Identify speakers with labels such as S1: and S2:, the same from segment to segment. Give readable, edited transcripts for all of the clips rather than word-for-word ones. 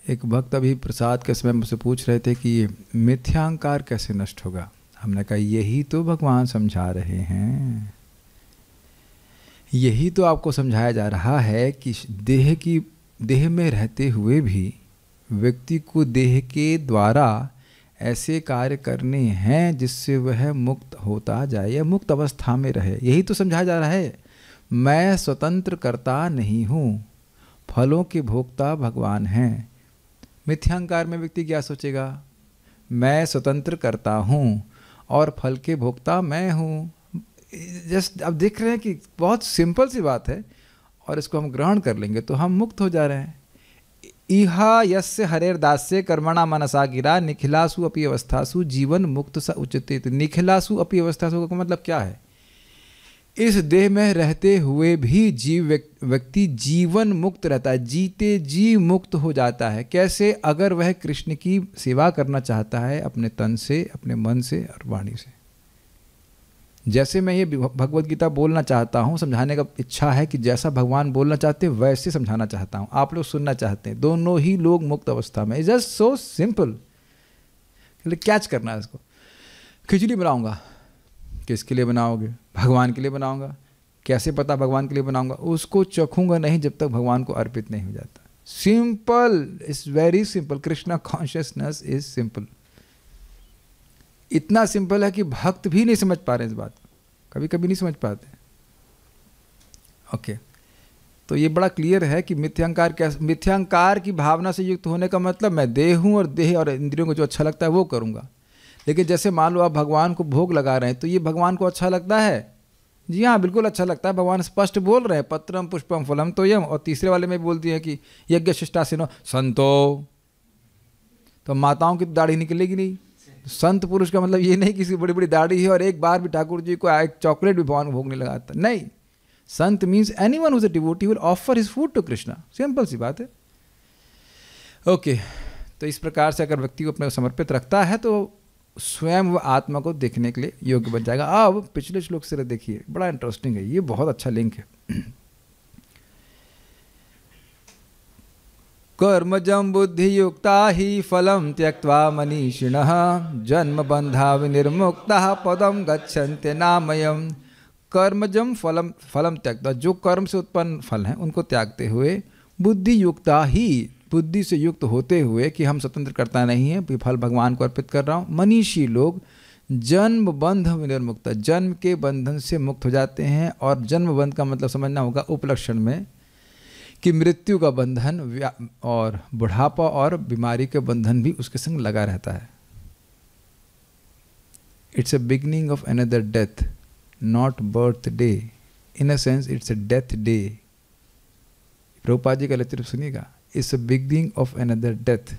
S1: एक भक्त अभी प्रसाद के समय मुझसे पूछ रहे थे कि ये मिथ्यांकार कैसे नष्ट होगा। हमने कहा यही तो भगवान समझा रहे हैं, यही तो आपको समझाया जा रहा है कि देह में रहते हुए भी व्यक्ति को देह के द्वारा ऐसे कार्य करने हैं जिससे वह मुक्त होता जाए या मुक्त अवस्था में रहे। यही तो समझाया जा रहा है। मैं स्वतंत्र करता नहीं हूँ, फलों के भोक्ता भगवान हैं। मिथ्यांकार में व्यक्ति क्या सोचेगा, मैं स्वतंत्र करता हूँ और फल के भोक्ता मैं हूँ। जस्ट अब देख रहे हैं कि बहुत सिंपल सी बात है और इसको हम ग्रहण कर लेंगे तो हम मुक्त हो जा रहे हैं। इहा यस्य हरेर दास्य कर्मणा मनसा गिरा निखिलासु अपि अवस्थासु जीवन मुक्त स उचित। निखिलासु अपि अवस्थासु का मतलब क्या है, इस देह में रहते हुए भी व्यक्ति जीवन मुक्त रहता है, जीते जी मुक्त हो जाता है। कैसे, अगर वह कृष्ण की सेवा करना चाहता है अपने तन से, अपने मन से और वाणी से। जैसे मैं ये भगवत गीता बोलना चाहता हूँ, समझाने का इच्छा है कि जैसा भगवान बोलना चाहते हैं वैसे समझाना चाहता हूँ, आप लोग सुनना चाहते हैं, दोनों ही लोग मुक्त अवस्था में। It's just so simple. Catch करना है इसको। खिचड़ी बनाऊंगा, किसके लिए बनाओगे, भगवान के लिए बनाऊंगा। कैसे पता भगवान के लिए बनाऊंगा, उसको चखूंगा नहीं जब तक भगवान को अर्पित नहीं हो जाता। Simple, it's very simple. Krishna consciousness is simple. इतना सिंपल है कि भक्त भी नहीं समझ पा रहे इस बात को, कभी कभी नहीं समझ पाते। ओके, तो ये बड़ा क्लियर है कि मिथ्यांकार की भावना से युक्त होने का मतलब मैं देह हूँ और देह और इंद्रियों को जो अच्छा लगता है वो करूँगा। लेकिन जैसे मान लो आप भगवान को भोग लगा रहे हैं तो ये भगवान को अच्छा लगता है। जी हाँ, बिल्कुल अच्छा लगता है। भगवान स्पष्ट बोल रहे हैं पत्रम पुष्पम फलम तोयम, और तीसरे वाले में बोल दिए हैं कि यज्ञ शिष्टासिनो संतो। तो माताओं की दाढ़ी निकलेगी नहीं। संत पुरुष का मतलब ये नहीं किसी बड़ी बड़ी दाढ़ी है और एक बार भी ठाकुर जी को एक चॉकलेट भी भगवान को भोग नहीं लगाता, नहीं। संत means anyone who is a devotee will offer his food to Krishna. Simple सी बात है। ओके, तो इस प्रकार से अगर व्यक्ति को अपने समर्पित रखता है तो स्वयं व आत्मा को देखने के लिए योग्य बन जाएगा। अब पिछले श्लोक से देखिए, बड़ा इंटरेस्टिंग है, ये बहुत अच्छा लिंक है। कर्मजं बुद्धियुक्ता ही फलम त्यक्त्वा मनीषिणः जन्म बंधा विनिर्मुक्तः पदम गच्छन्ति नामयम्। कर्मजं फलम त्यक्त्वा, जो कर्म से उत्पन्न फल हैं उनको त्यागते हुए, बुद्धियुक्ता ही, बुद्धि से युक्त होते हुए कि हम स्वतंत्र करता नहीं है, फल भगवान को अर्पित कर रहा हूँ। मनीषी लोग जन्म बंध विनिर्मुक्त, जन्म के बंधन से मुक्त हो जाते हैं। और जन्म बंध का मतलब समझना होगा उपलक्षण में कि मृत्यु का बंधन और बुढ़ापा और बीमारी के बंधन भी उसके संग लगा रहता है। It's a beginning of another death, not birthday. In a sense it's a death day. Prabhupada ji का लेक्चर सुनिएगा, it's a beginning of another death.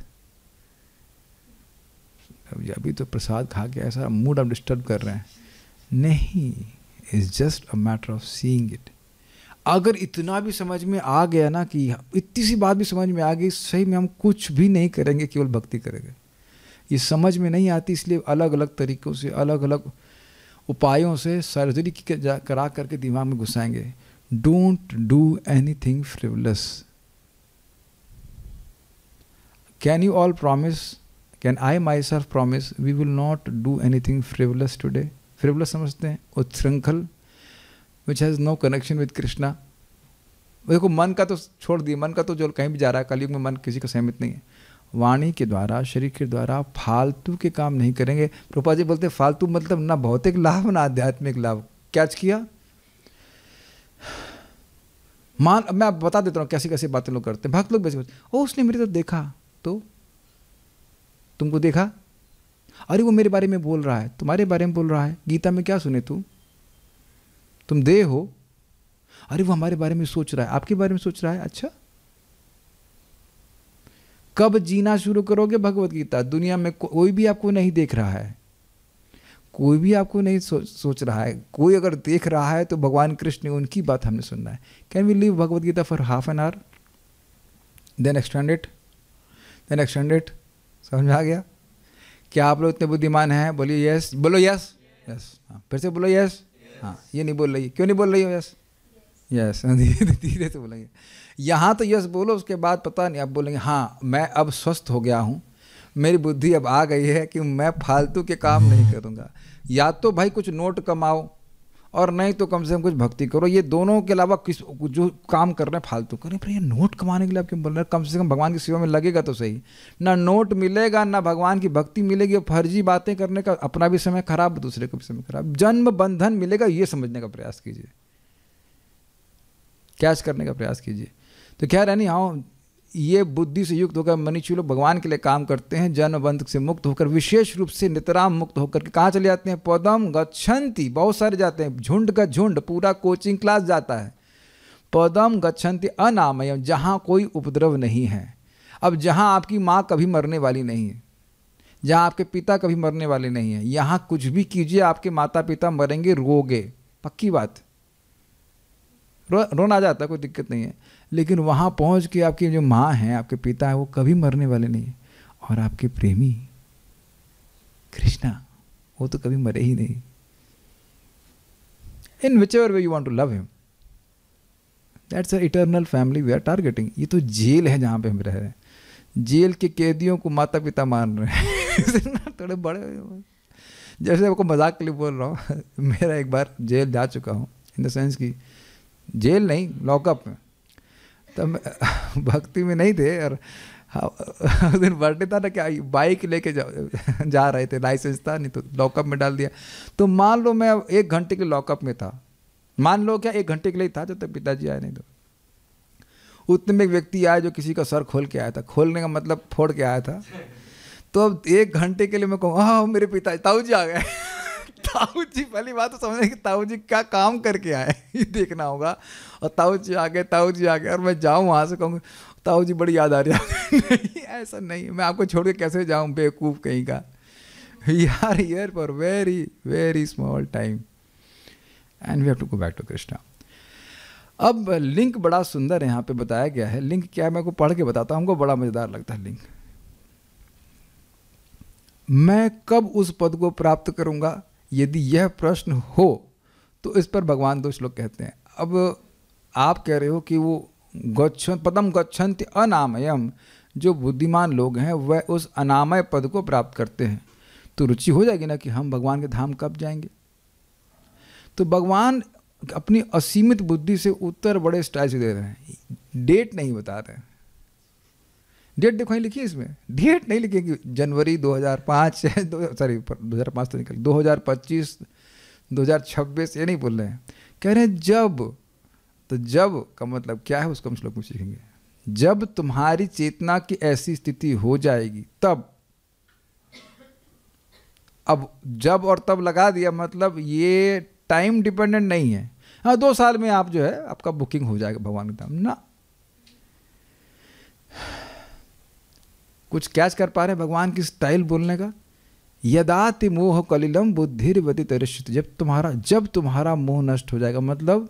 S1: अभी तो प्रसाद खा के ऐसा मूड आप डिस्टर्ब कर रहे हैं, नहीं, it's just a matter of seeing it. अगर इतना भी समझ में आ गया ना, कि इतनी सी बात भी समझ में आ गई, सही में हम कुछ भी नहीं करेंगे, केवल भक्ति करेंगे। ये समझ में नहीं आती, इसलिए अलग अलग तरीक़ों से, अलग अलग उपायों से सर्जरी करा करके दिमाग में घुसाएंगे। Don't do anything frivolous. Can you all promise, can I myself promise, we will not do anything frivolous today. Frivolous समझते हैं उच्छृंखल, which has no connection with Krishna. देखो, मन का तो छोड़ दिए, मन का तो जो कहीं भी जा रहा है, कलयुग में मन किसी का सहमत नहीं है। वाणी के द्वारा, शरीर के द्वारा फालतू के काम नहीं करेंगे। प्रभुपाद जी बोलते फालतू मतलब ना भौतिक लाभ ना आध्यात्मिक लाभ। कैच किया? मैं बता देता हूँ कैसी कैसी बातें लोग करते हैं। भक्त लोग वैसे, ओ उसने मेरी तरफ देखा, तो तुमको देखा, अरे वो मेरे बारे में बोल रहा है, तुम्हारे बारे में बोल रहा है, गीता में क्या सुने तुम देह हो, अरे वो हमारे बारे में सोच रहा है, आपके बारे में सोच रहा है। अच्छा, कब जीना शुरू करोगे भगवत गीता? दुनिया में कोई भी आपको नहीं देख रहा है, कोई भी आपको नहीं सोच रहा है। कोई अगर देख रहा है तो भगवान कृष्ण, उनकी बात हमने सुनना है। Can we leave Bhagavad Gita for half an hour, then extend it, then extend it. समझ में आ गया? क्या आप लोग इतने बुद्धिमान हैं? बोलिए यस, बोलो यस, यस। हाँ, फिर से बोलो यस। हाँ, ये नहीं बोल रही, क्यों नहीं बोल रही हो यस? यस, धीरे धीरे से बोलेंगे। यहाँ तो यस बोलो, उसके बाद पता नहीं, अब बोलेंगे हाँ मैं अब स्वस्थ हो गया हूँ, मेरी बुद्धि अब आ गई है कि मैं फालतू के काम नहीं करूँगा। या तो भाई कुछ नोट कमाओ और नहीं तो कम से कम कुछ भक्ति करो। ये दोनों के अलावा किस जो काम कर रहे हैं फालतू करें। पर ये नोट कमाने के लिए आप क्यों बोल रहे हैं? कम से कम भगवान की सेवा में लगेगा तो सही। ना नोट मिलेगा ना भगवान की भक्ति मिलेगी, फर्जी बातें करने का अपना भी समय खराब, दूसरे का भी समय खराब। जन्म बंधन मिलेगा ये समझने का प्रयास कीजिए, कैच करने का प्रयास कीजिए। तो कह रहे नहीं, हाँ ये बुद्धि से युक्त होकर मनुष्य लोग भगवान के लिए काम करते हैं, जन्म बंध से मुक्त होकर, विशेष रूप से नितराम मुक्त होकर के कहाँ चले जाते हैं? पदम गच्छन्ति, बहुत सारे जाते हैं, झुंड का झुंड, पूरा कोचिंग क्लास जाता है। पदम गच्छन्ति अनामयम, जहाँ कोई उपद्रव नहीं है। अब जहाँ आपकी माँ कभी मरने वाली नहीं है, जहाँ आपके पिता कभी मरने वाले नहीं है, यहाँ कुछ भी कीजिए आपके माता पिता मरेंगे, रोगे, पक्की बात। रोना आ जाता है, कोई दिक्कत नहीं है, लेकिन वहाँ पहुँच के आपकी जो माँ हैं, आपके पिता हैं, वो कभी मरने वाले नहीं हैं। और आपके प्रेमी कृष्णा, वो तो कभी मरे ही नहीं। In whichever way you want to love him, that's a eternal family we are targeting. ये तो जेल है जहाँ पे हम रह रहे हैं। जेल के कैदियों को माता पिता मान रहे हैं थोड़े बड़े, जैसे आपको मजाक के लिए बोल रहा हूँ। मेरा एक बार जेल जा चुका हूँ, इन द सेंस कि जेल नहीं, लॉकअप में। तब भक्ति में नहीं थे, और उस दिन बर्थडे था ना, क्या बाइक लेके जा रहे थे, लाइसेंस था नहीं, तो लॉकअप में डाल दिया। तो मान लो मैं 1 घंटे के लॉकअप में था, मान लो क्या 1 घंटे के लिए था, जब तक पिताजी आए नहीं। तो उतने में एक व्यक्ति आया जो किसी का सर खोल के आया था, खोलने का मतलब फोड़ के आया था। तो अब 1 घंटे के लिए मैं कहूँ हाँ मेरे पिताजी, ताऊ जी आ गए। ताऊ जी, पहली बात तो समझे कि ताऊ जी क्या काम करके आए, ये देखना होगा। और ताऊ जी आ गए, ताऊ जी आ गए, और मैं जाऊँ वहाँ से कहूँगा ताऊ जी बड़ी याद आ रही है। नहीं, ऐसा नहीं, मैं आपको छोड़ के कैसे जाऊँ, बेवकूफ़ कहीं का। We are here for very very small time and we have to go back to Krishna. अब लिंक बड़ा सुंदर यहाँ पे बताया गया है। लिंक क्या है मैं को पढ़ के बताता हूँ, हमको बड़ा मज़ेदार लगता है लिंक। मैं कब उस पद को प्राप्त करूँगा, यदि यह प्रश्न हो तो इस पर भगवान 2 श्लोक कहते हैं। अब आप कह रहे हो कि वो पदम गच्छन्ति अनामयम, जो बुद्धिमान लोग हैं वह उस अनामय पद को प्राप्त करते हैं। तो रुचि हो जाएगी ना कि हम भगवान के धाम कब जाएंगे। तो भगवान अपनी असीमित बुद्धि से उत्तर बड़े स्टाइल से दे रहे हैं, डेट नहीं बता रहे हैं। डेट देखो ही लिखी है इसमें, डेट नहीं लिखी कि जनवरी 2005 सॉरी 2005 तो निकल 2025 2026, ये नहीं बोल रहे हैं। कह रहे हैं जब, तो जब का मतलब क्या है उसको हम श्लोक में सीखेंगे। जब तुम्हारी चेतना की ऐसी स्थिति हो जाएगी तब। अब जब और तब लगा दिया, मतलब ये टाइम डिपेंडेंट नहीं है। हाँ 2 साल में आप जो है आपका बुकिंग हो जाएगा भगवान के धाम ना। कुछ कैच कर पा रहे हैं भगवान की स्टाइल बोलने का। यदा ते मोह कलिलम बुद्धिर्वति तरिष्यति, जब तुम्हारा मोह नष्ट हो जाएगा, मतलब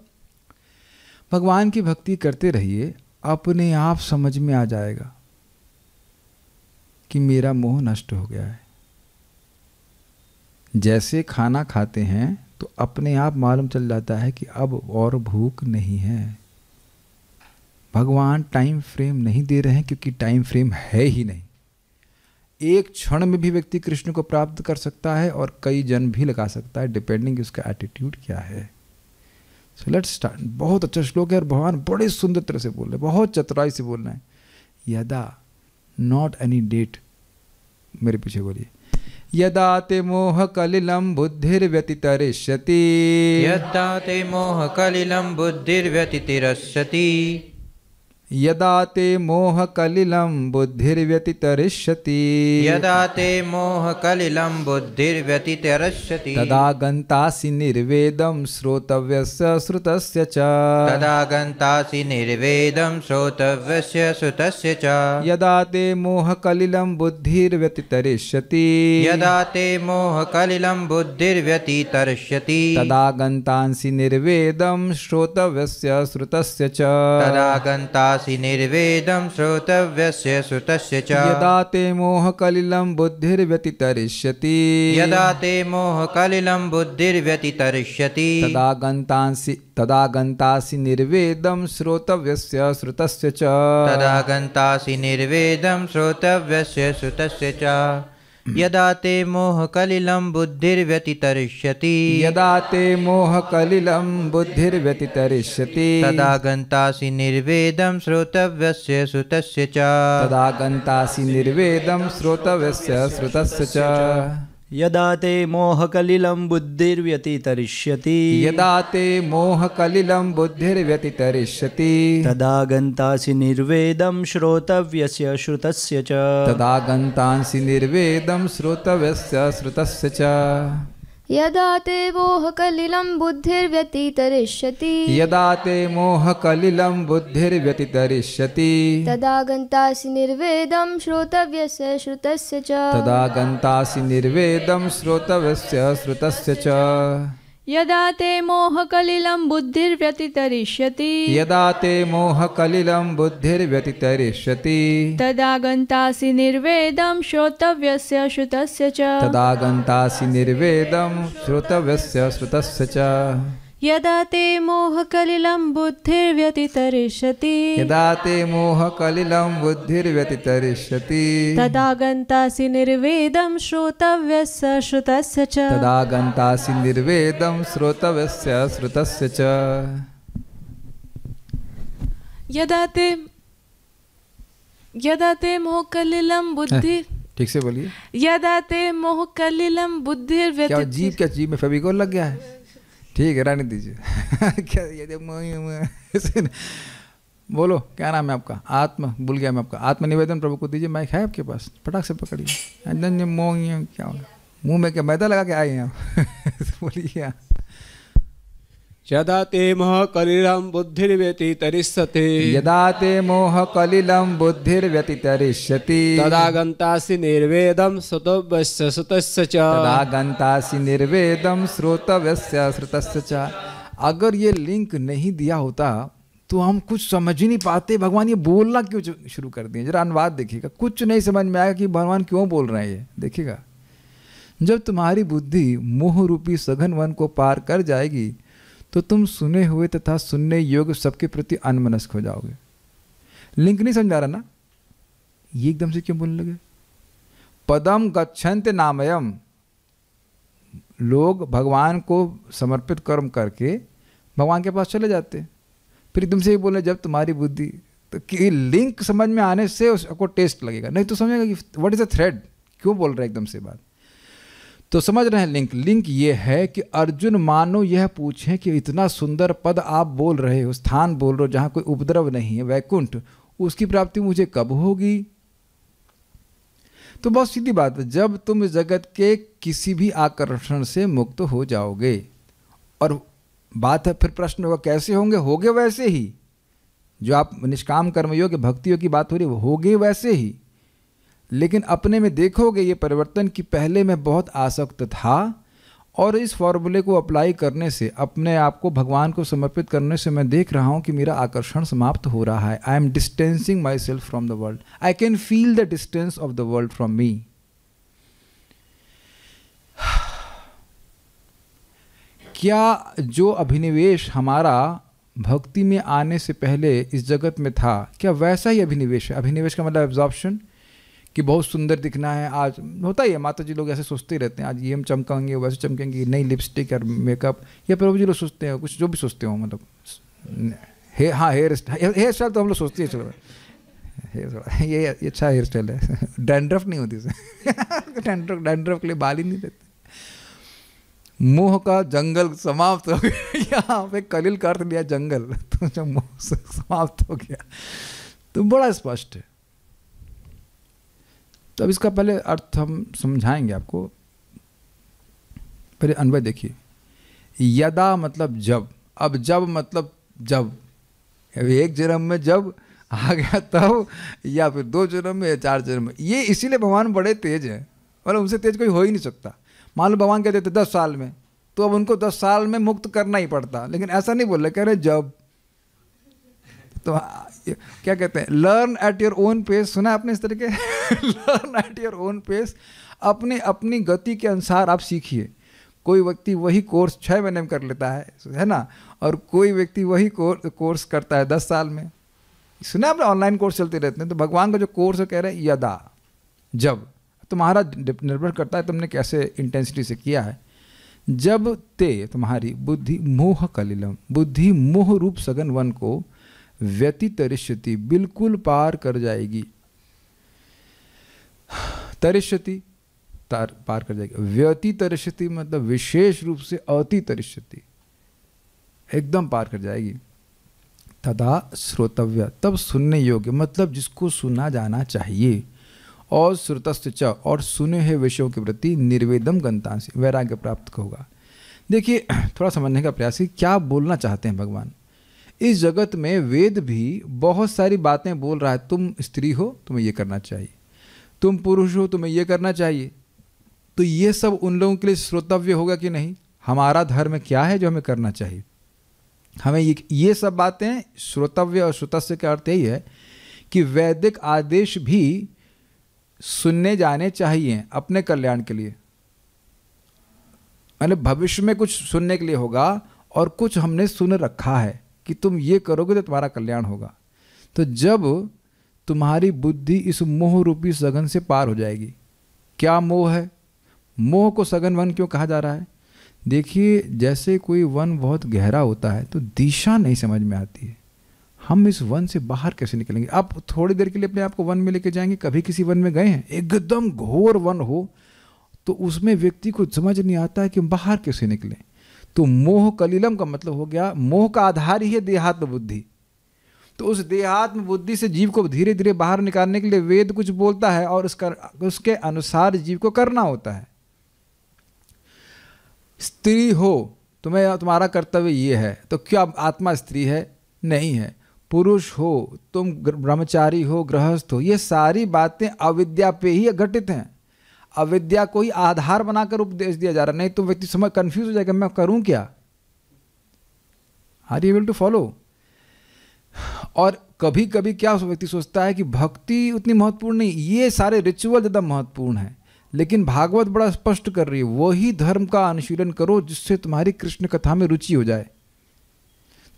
S1: भगवान की भक्ति करते रहिए, अपने आप समझ में आ जाएगा कि मेरा मोह नष्ट हो गया है। जैसे खाना खाते हैं तो अपने आप मालूम चल जाता है कि अब और भूख नहीं है। भगवान टाइम फ्रेम नहीं दे रहे हैं क्योंकि टाइम फ्रेम है ही नहीं। एक क्षण में भी व्यक्ति कृष्ण को प्राप्त कर सकता है और कई जन्म भी लगा सकता है, डिपेंडिंग उसका एटीट्यूड क्या है। So let's start. बहुत अच्छा श्लोक है और भगवान बड़े सुंदर तरह से बोल रहे हैं, बहुत चतुराई से बोल रहे हैं। यदा, नॉट एनी डेट, मेरे पीछे बोलिए। यदा ते मोह कलिलम बुद्धिर्व्यतितरिष्यति,
S2: यदा ते मोह कलिलम बुद्धिर्व्यतितरिष्यति,
S1: यदा ते मोह कलिलम बुद्धिर्व्यतितरिष्यति,
S2: यदा ते मोह कलिलम बुद्धिर्व्यतितरिष्यति,
S1: तदा गन्तासि निर्वेदं श्रोतव्यस्य श्रुतस्य च,
S2: तदा गन्तासि निर्वेदं श्रोतव्यस्य श्रुतस्य च,
S1: यदा ते मोह कलिलम बुद्धिर्व्यतितरिष्यति,
S2: यदा ते मोह कलिलम बुद्धिर्व्यतितरिष्यति,
S1: तदा गन्तासि निर्वेदं श्रोतव्यस्य श्रुतस्य च,
S2: तदा गन्तासि तदागन्तासि निर्वेदं श्रोतव्यस्य श्रुतस्य च
S1: यदा ते मोहकलिलं बुद्धिर्व्यतितरिष्यति
S2: यदा ते मोहकलिलं बुद्धिर्व्यतितरिष्यति
S1: तदागन्तासि निर्वेदं श्रोतव्यस्य श्रुतस्य च
S2: तदागन्तासि निर्वेदं श्रोतव्यस्य श्रुतस्य च यदा ते मोहकलिलं बुद्धिर्व्यतितरिष्यति
S1: यदा ते मोहकलिलं बुद्धिर्व्यतितरिष्यति
S2: तदागन्तासि निर्वेदं श्रोतव्यस्य श्रुतस्य च
S1: तदागन्तासि निर्वेदं श्रोतव्यस्य श्रुतस्य च
S3: यदा ते मोहकलिलं बुद्धिर्व्यतितरिष्यति
S1: यदा ते मोहकलिलं बुद्धिर्व्यतितरिष्यति
S3: तदागन्तासि निर्वेदं श्रोतव्यस्य श्रुतस्य च
S1: तदागन्तासि निर्वेदं श्रोतव्यस्य श्रुतस्य च
S4: यदा ते मोहकलिलं बुद्धिर्व्यतितरिष्यति
S1: यदा ते मोहकलिलं बुद्धिर्व्यतितरिष्यति
S4: तदागन्तासि निर्वेदं श्रोतव्यस्य श्रुतस्य च
S1: तदागन्तासि निर्वेदं श्रोतव्यस्य श्रुतस्य च
S5: यदा ते मोहकलिलं बुद्धिर्व्यतितरिष्यति
S1: यदा ते मोहकलिलं बुद्धिर्व्यतितरिष्यति
S5: तदागन्तासि निर्वेदं श्रोतव्यस्य श्रुतस्य च
S1: तदागन्तासि निर्वेदं श्रोतव्यस्य श्रुतस्य च
S5: यदा ते मोहकलिलं बुद्धिर्व्यतितरिष्यति
S1: यदा ते मोहकलिलं बुद्धिर्व्यतितरिष्यति
S5: तदागन्तासि निर्वेदं श्रोतव्यस्य श्रुतस्य च
S1: तदागन्तासि निर्वेदं श्रोतव्यस्य श्रुतस्य च
S5: यदा ते मोहकलिलं बुद्धि
S1: ठीक से बोलिए
S5: यदा ते मोहकलिलं
S1: क्या
S5: बुद्धिर्व्यतितरिष्यति
S1: जीभ क्या जीभ में फेविकोल लग गया है ठीक है रहने दीजिए क्या ये बोलो क्या नाम है आपका आत्म भूल गया मैं आपका आत्मनिवेदन प्रभु को दीजिए माइक है आपके पास फटाक से पकड़िए क्या होगा मुंह में क्या मैदा लगा के आए हैं आप बोलिए
S6: यदा ते मोहकलिलं बुद्धिर्व्यतितरिष्यति
S1: यदा ते मोहकलिलं बुद्धिर्व्यतितरिष्यति
S6: तदागन्तासि निर्वेदं श्रोतव्यस्य श्रुतस्य च
S1: तदागन्तासि निर्वेदं श्रोतव्यस्य श्रुतस्य च अगर ये लिंक नहीं दिया होता तो हम कुछ समझ ही नहीं पाते भगवान ये बोलना क्यों शुरू कर दिए। जरा अनुवाद देखिएगा, कुछ नहीं समझ में आएगा कि भगवान क्यों बोल रहे हैं। ये देखिएगा, जब तुम्हारी बुद्धि मोह रूपी सघन वन को पार कर जाएगी तो तुम सुने हुए तथा सुनने योग्य सबके प्रति अनमनस्क हो जाओगे। लिंक नहीं समझा रहा ना, ये एकदम से क्यों बोलने लगे। पदम गच्छन्त नामयम, लोग भगवान को समर्पित कर्म करके भगवान के पास चले जाते। फिर एकदम से ही बोले जब तुम्हारी बुद्धि, तो कि लिंक समझ में आने से उसको टेस्ट लगेगा, नहीं तो समझेगा कि व्हाट इज अ थ्रेड, क्यों बोल रहे हैं एकदम से बात। तो समझ रहे हैं लिंक ये है कि अर्जुन मानो यह पूछें कि इतना सुंदर पद आप बोल रहे हो, स्थान बोल रहे हो जहाँ कोई उपद्रव नहीं है, वैकुंठ, उसकी प्राप्ति मुझे कब होगी। तो बहुत सीधी बात है, जब तुम इस जगत के किसी भी आकर्षण से मुक्त हो जाओगे। और बात है फिर प्रश्न होगा कैसे होंगे, होगे वैसे ही जो आप निष्काम कर्मयोग भक्तियों की बात हो रही है, होगे वैसे ही, लेकिन अपने में देखोगे ये परिवर्तन कि पहले मैं बहुत आसक्त था और इस फॉर्मूले को अप्लाई करने से, अपने आप को भगवान को समर्पित करने से मैं देख रहा हूँ कि मेरा आकर्षण समाप्त हो रहा है। I am distancing my self from the world, I can feel the distance of the world from me. क्या जो अभिनिवेश हमारा भक्ति में आने से पहले इस जगत में था, क्या वैसा ही अभिनिवेश है। अभिनिवेश का मतलब एब्जॉर्प्शन, कि बहुत सुंदर दिखना है। आज होता ही है, माता जी लोग ऐसे सोचते ही रहते हैं, आज ये हम चमकाएंगे वैसे चमकेंगे, नई लिपस्टिक और मेकअप, या प्रभु जी लोग सोचते हैं कुछ जो भी सोचते हो, मतलब हेयर स्टाइल तो हम लोग सोचते हैं, चलो हेयर ये अच्छा हेयर स्टाइल है। डैंड्रफ नहीं होती इसे। डैंड्रफ के लिए बाल ही नहीं देते। मोह का जंगल समाप्त हो गया। यहाँ पे कलिल का अर्थ लिया जंगल, तो जब मोह समाप्त हो गया तो बड़ा स्पष्ट है। तो अब इसका पहले अर्थ हम समझाएंगे आपको। पहले अन्वय देखिए। यदा मतलब जब, अब जब मतलब जब, एक जन्म में जब आ गया तब, या फिर 2 जन्म में या 4 जन्म में। ये इसीलिए भगवान बड़े तेज हैं, मतलब उनसे तेज कोई हो ही नहीं सकता। मान लो भगवान कहते थे 10 साल में, तो अब उनको 10 साल में मुक्त करना ही पड़ता, लेकिन ऐसा नहीं बोल रहे, कह रहे जब। तो क्या कहते हैं, learn at your own pace, सुना आपने इस तरह के learn at your own pace, अपने अपनी गति के अनुसार आप सीखिए। कोई व्यक्ति वही कोर्स 6 महीने में कर लेता है ना, और कोई व्यक्ति वही कोर्स करता है 10 साल में। सुना आपने ऑनलाइन कोर्स चलते रहते हैं, तो भगवान का जो कोर्स है कह रहे हैं यदा, जब, तुम्हारा निर्भर करता है तुमने कैसे इंटेंसिटी से किया है। जब ते तुम्हारी बुद्धि मोह कलिलम, बुद्धि मोह रूप सघन वन को व्यतितरिष्यति, बिल्कुल पार कर जाएगी। तरिष्यति पार कर जाएगी, व्यतितरिष्यति मतलब विशेष रूप से अतितरिष्यति, एकदम पार कर जाएगी। तदा श्रोतव्य, तब सुनने योग्य मतलब जिसको सुना जाना चाहिए। और श्रुतस्य च, और सुने हुए विषयों के प्रति निर्वेदम गंतांसी, वैराग्य प्राप्त होगा। देखिए थोड़ा समझने का प्रयास, क्या बोलना चाहते हैं भगवान। इस जगत में वेद भी बहुत सारी बातें बोल रहा है, तुम स्त्री हो तुम्हें ये करना चाहिए, तुम पुरुष हो तुम्हें ये करना चाहिए। तो ये सब उन लोगों के लिए श्रोतव्य होगा कि नहीं, हमारा धर्म क्या है जो हमें करना चाहिए, हमें ये सब बातें श्रोतव्य और श्रुतस्य का अर्थ यही है कि वैदिक आदेश भी सुनने जाने चाहिए अपने कल्याण के लिए। मतलब भविष्य में कुछ सुनने के लिए होगा और कुछ हमने सुन रखा है कि तुम ये करोगे तो तुम्हारा कल्याण होगा। तो जब तुम्हारी बुद्धि इस मोह रूपी सघन से पार हो जाएगी, क्या मोह है, मोह को सघन वन क्यों कहा जा रहा है। देखिए जैसे कोई वन बहुत गहरा होता है तो दिशा नहीं समझ में आती है, हम इस वन से बाहर कैसे निकलेंगे। आप थोड़ी देर के लिए अपने आप को वन में लेके जाएंगे, कभी किसी वन में गए हैं, एकदम घोर वन हो तो उसमें व्यक्ति को समझ नहीं आता है कि बाहर कैसे निकलें। तो मोह कलिलम का मतलब हो गया, मोह का आधार ही है देहात्म बुद्धि। तो उस देहात्म बुद्धि से जीव को धीरे धीरे बाहर निकालने के लिए वेद कुछ बोलता है और उसके अनुसार जीव को करना होता है। स्त्री हो तुम्हारा कर्तव्य ये है, तो क्या आत्मा स्त्री है, नहीं है। पुरुष हो, तुम ब्रह्मचारी हो, गृहस्थ हो, ये सारी बातें अविद्या पे ही घटित हैं। अविद्या को ही आधार बनाकर उपदेश दिया जा रहा, नहीं तो व्यक्ति समझ कंफ्यूज हो जाएगा, मैं करूं क्या। Are you able to follow. और कभी कभी क्या व्यक्ति सोचता है कि भक्ति उतनी महत्वपूर्ण नहीं, ये सारे रिचुअल ज़्यादा महत्वपूर्ण है। लेकिन भागवत बड़ा स्पष्ट कर रही है, वही धर्म का अनुशीलन करो जिससे तुम्हारी कृष्ण कथा में रुचि हो जाए।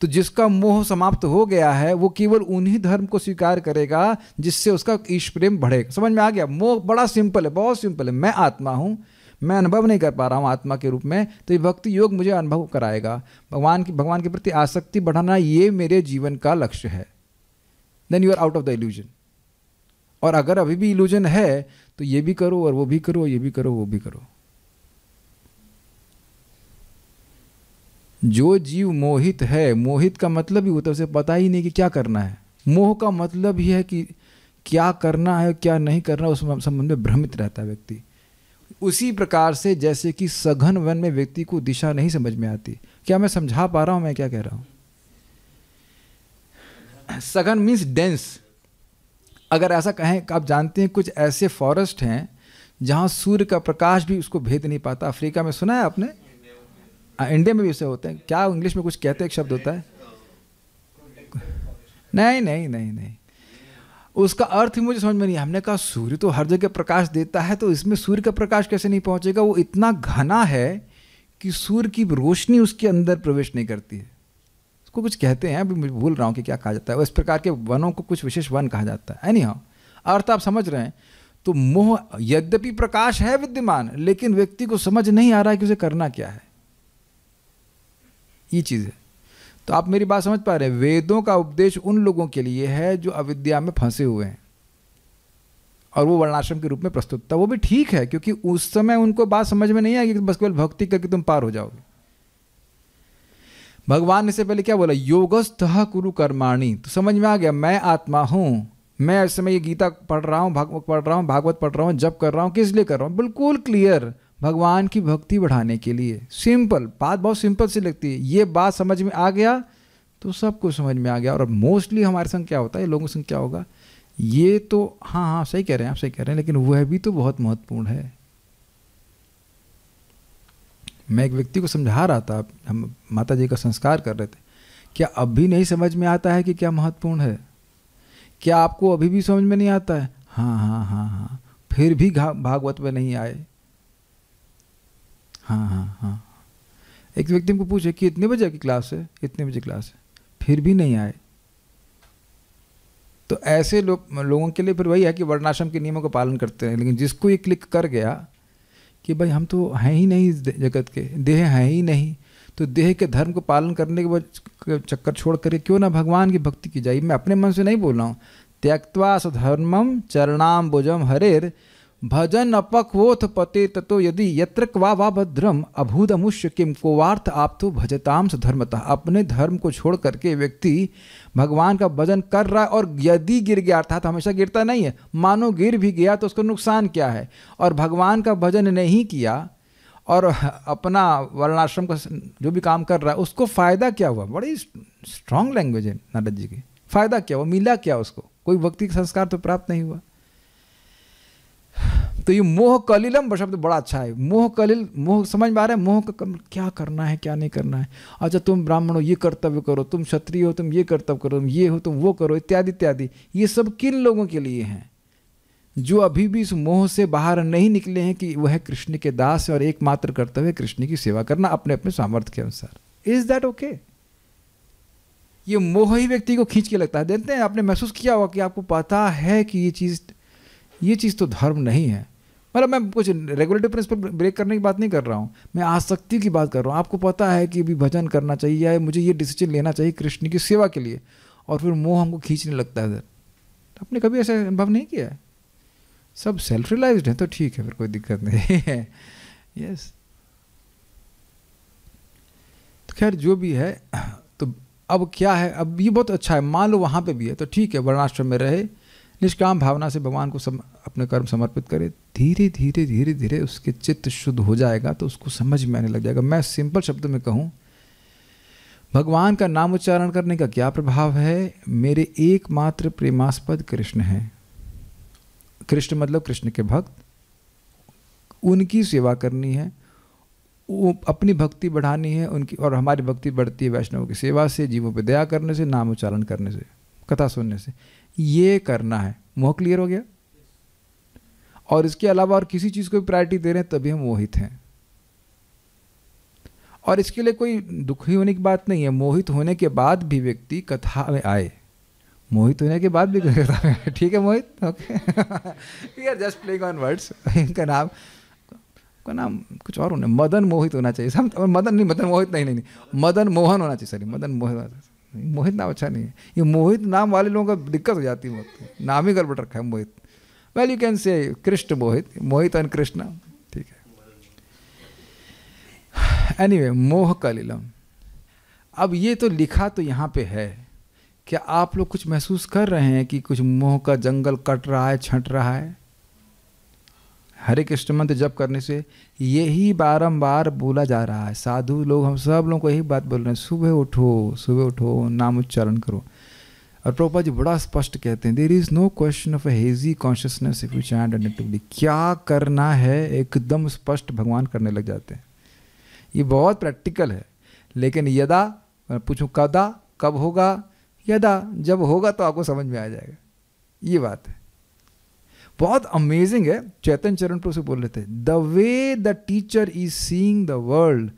S1: तो जिसका मोह समाप्त हो गया है वो केवल उन्हीं धर्म को स्वीकार करेगा जिससे उसका ईश प्रेम बढ़ेगा। समझ में आ गया। मोह बड़ा सिंपल है, बहुत सिंपल है। मैं आत्मा हूँ, मैं अनुभव नहीं कर पा रहा हूँ आत्मा के रूप में, तो ये भक्ति योग मुझे अनुभव कराएगा। भगवान के प्रति आसक्ति बढ़ाना ये मेरे जीवन का लक्ष्य है। Then you are out of the illusion. और अगर अभी भी इल्यूजन है तो ये भी करो और वो भी करो, ये भी करो वो भी करो। जो जीव मोहित है, मोहित का मतलब ही होता है उसे पता ही नहीं कि क्या करना है। मोह का मतलब ही है कि क्या करना है क्या नहीं करना, उस संबंध में भ्रमित रहता है व्यक्ति। उसी प्रकार से जैसे कि सघन वन में व्यक्ति को दिशा नहीं समझ में आती। क्या मैं समझा पा रहा हूं मैं क्या कह रहा हूं। सघन मीन्स डेंस। अगर ऐसा कहें, आप जानते हैं कुछ ऐसे फॉरेस्ट हैं जहां सूर्य का प्रकाश भी उसको भेद नहीं पाता। अफ्रीका में सुना है आपने, इंडिया में भी ऐसे होते हैं। क्या इंग्लिश में कुछ कहते हैं, एक शब्द होता है, नहीं, उसका अर्थ ही मुझे समझ में नहीं। हमने कहा सूर्य तो हर जगह प्रकाश देता है, तो इसमें सूर्य का प्रकाश कैसे नहीं पहुंचेगा। वो इतना घना है कि सूर्य की रोशनी उसके अंदर प्रवेश नहीं करती है। उसको कुछ कहते हैं, अभी मुझे भूल रहा हूँ कि क्या कहा जाता है। इस प्रकार के वनों को कुछ विशेष वन कहा जाता है। एनीहाउ, अर्थ आप समझ रहे हैं। तो मोह यद्यपि प्रकाश है विद्यमान, लेकिन व्यक्ति को समझ नहीं आ रहा है कि उसे करना क्या है। ये चीज़ है। तो आप मेरी बात समझ पा रहे हैं। वेदों का उपदेश उन लोगों के लिए है जो अविद्या में फंसे हुए हैं, और वो वर्णाश्रम के रूप में प्रस्तुत था। वो भी ठीक है, क्योंकि उस समय उनको बात समझ में नहीं आएगी कि बस केवल भक्ति करके तुम पार हो जाओगे। भगवान ने इससे पहले क्या बोला, योगस्थः कुरु कर्माणि। तो समझ में आ गया, मैं आत्मा हूं। मैं इस समय ये गीता पढ़ रहा हूँ, भागवत पढ़ रहा हूँ, जप कर रहा हूँ, किस लिए कर रहा हूँ, बिल्कुल क्लियर, भगवान की भक्ति बढ़ाने के लिए। सिंपल बात, बहुत सिंपल सी लगती है। ये बात समझ में आ गया तो सब कुछ समझ में आ गया। और मोस्टली हमारे संग क्या होता है, लोगों संग क्या होगा, ये तो हाँ सही कह रहे हैं आप, सही कह रहे हैं, लेकिन वह भी तो बहुत महत्वपूर्ण है। मैं एक व्यक्ति को समझा रहा था, हम माता जी का संस्कार कर रहे थे, क्या अभी नहीं समझ में आता है कि क्या महत्वपूर्ण है? क्या आपको अभी भी समझ में नहीं आता है? हाँ हाँ हाँ हाँ, फिर भी भागवत में नहीं आए। हाँ हाँ हाँ, एक व्यक्ति को पूछे कि इतने बजे की क्लास है, इतने बजे क्लास है, फिर भी नहीं आए। तो ऐसे लोगों के लिए फिर वही है कि वर्णाश्रम के नियमों का पालन करते हैं, लेकिन जिसको ये क्लिक कर गया कि भाई हम तो हैं ही नहीं इस जगत के, देह हैं ही नहीं, तो देह के धर्म को पालन करने के बाद चक्कर छोड़ कर क्यों ना भगवान की भक्ति की जाए। मैं अपने मन से नहीं बोल रहा हूँ। त्यक्त्वा स्वधर्मम चरणाम्बुजम हरेर भजन अपक्वोथ पते ततो यदि यत्र क्वा वा भद्रम अभूदमुष्य किम कोवार्थ आप तो भजताम स्वधर्मतः। अपने धर्म को छोड़ करके व्यक्ति भगवान का भजन कर रहा है और यदि गिर गया, अर्थात हमेशा गिरता नहीं है, मानो गिर भी गया तो उसको नुकसान क्या है। और भगवान का भजन नहीं किया और अपना वर्णाश्रम का जो भी काम कर रहा है उसको फ़ायदा क्या हुआ? बड़ी स्ट्रांग लैंग्वेज है नारद जी की। फ़ायदा क्या हुआ? मिला क्या उसको? कोई भक्ति का संस्कार तो प्राप्त नहीं हुआ। तो ये मोह कलिलम शब्द बड़ा अच्छा है। मोह कलिल, मोह समझ में आ रहा है? मोह का क्या करना है क्या नहीं करना है। अच्छा तुम ब्राह्मण हो ये कर्तव्य करो, तुम क्षत्रिय हो तुम ये कर्तव्य करो, तुम ये हो तुम वो करो, इत्यादि इत्यादि। ये सब किन लोगों के लिए हैं? जो अभी भी इस मोह से बाहर नहीं निकले हैं कि वह कृष्ण के दास है और एकमात्र कर्तव्य कृष्ण की सेवा करना अपने अपने सामर्थ्य के अनुसार। Is that okay? ये मोह ही व्यक्ति को खींच के लगता है। देखते हैं, आपने महसूस किया होगा कि आपको पता है कि ये चीज़ तो धर्म नहीं है। मतलब मैं कुछ रेगुलेटरी प्रिंसिपल ब्रेक करने की बात नहीं कर रहा हूँ, मैं आसक्ति की बात कर रहा हूँ। आपको पता है कि अभी भजन करना चाहिए या मुझे ये डिसीजन लेना चाहिए कृष्ण की सेवा के लिए, और फिर मोह हमको खींचने लगता है। आपने कभी ऐसा अनुभव नहीं किया है? सब सेल्फ रियलाइज्ड हैं तो ठीक है, फिर कोई दिक्कत नहीं है। यस, तो खैर जो भी है, तो अब क्या है, अब ये बहुत अच्छा है। मान लो वहाँ पे भी है तो ठीक है, वर्णाश्रम में रहे, निष्काम भावना से भगवान को अपने कर्म समर्पित करे। धीरे धीरे धीरे धीरे उसके चित्त शुद्ध हो जाएगा तो उसको समझ में आने लग जाएगा। मैं सिंपल शब्दों में कहूँ, भगवान का नाम उच्चारण करने का क्या प्रभाव है? मेरे एकमात्र प्रेमास्पद कृष्ण हैं। कृष्ण मतलब कृष्ण के भक्त, उनकी सेवा करनी है, वो अपनी भक्ति बढ़ानी है उनकी, और हमारी भक्ति बढ़ती है वैष्णव की सेवा से, जीवों पर दया करने से, नाम उच्चारण करने से, कथा सुनने से। ये करना है। मोह क्लियर हो गया? और इसके अलावा और किसी चीज़ को भी प्रायोरिटी दे रहे हैं तभी हम मोहित हैं। और इसके लिए कोई दुखी होने की बात नहीं है। मोहित होने के बाद भी व्यक्ति कथा में आए, मोहित होने के बाद भी कथा में। ठीक है Mohit, okay, we are just playing on words. इनका नाम कुछ और होना, मदन मोहित होना चाहिए। मदन नहीं, मदन मोहित नहीं, मदन मोहन होना चाहिए। सॉरी, मदन मोहन, मोहित नाम अच्छा नहीं है। ये मोहित नाम वाले लोगों का दिक्कत हो जाती है, नाम ही गड़बड़ रखा है मोहित। Well you can say Krishna Mohit, Mohit and Krishna, ठीक है। एनीवे, मोह कलिलम। अब ये तो लिखा तो यहाँ पे है, क्या आप लोग कुछ महसूस कर रहे हैं कि कुछ मोह का जंगल कट रहा है, छंट रहा है? हरे कृष्ण मंत्र जप करने से यही बारंबार बोला जा रहा है। साधु लोग, हम सब लोगों को यही बात बोल रहे हैं, सुबह उठो, नाम उच्चारण करो। और प्रभुपाद जी बड़ा स्पष्ट कहते हैं, there is no question of a hazy consciousness if you chant attentively. क्या करना है एकदम स्पष्ट भगवान करने लग जाते हैं। ये बहुत प्रैक्टिकल है। लेकिन यदा, पूछूं कदा, कब होगा? यदा, जब होगा तो आपको समझ में आ जाएगा। ये बात है, बहुत अमेजिंग है। चैतन्य चरण प्रभु से बोल रहे थे, the way the teacher is seeing the world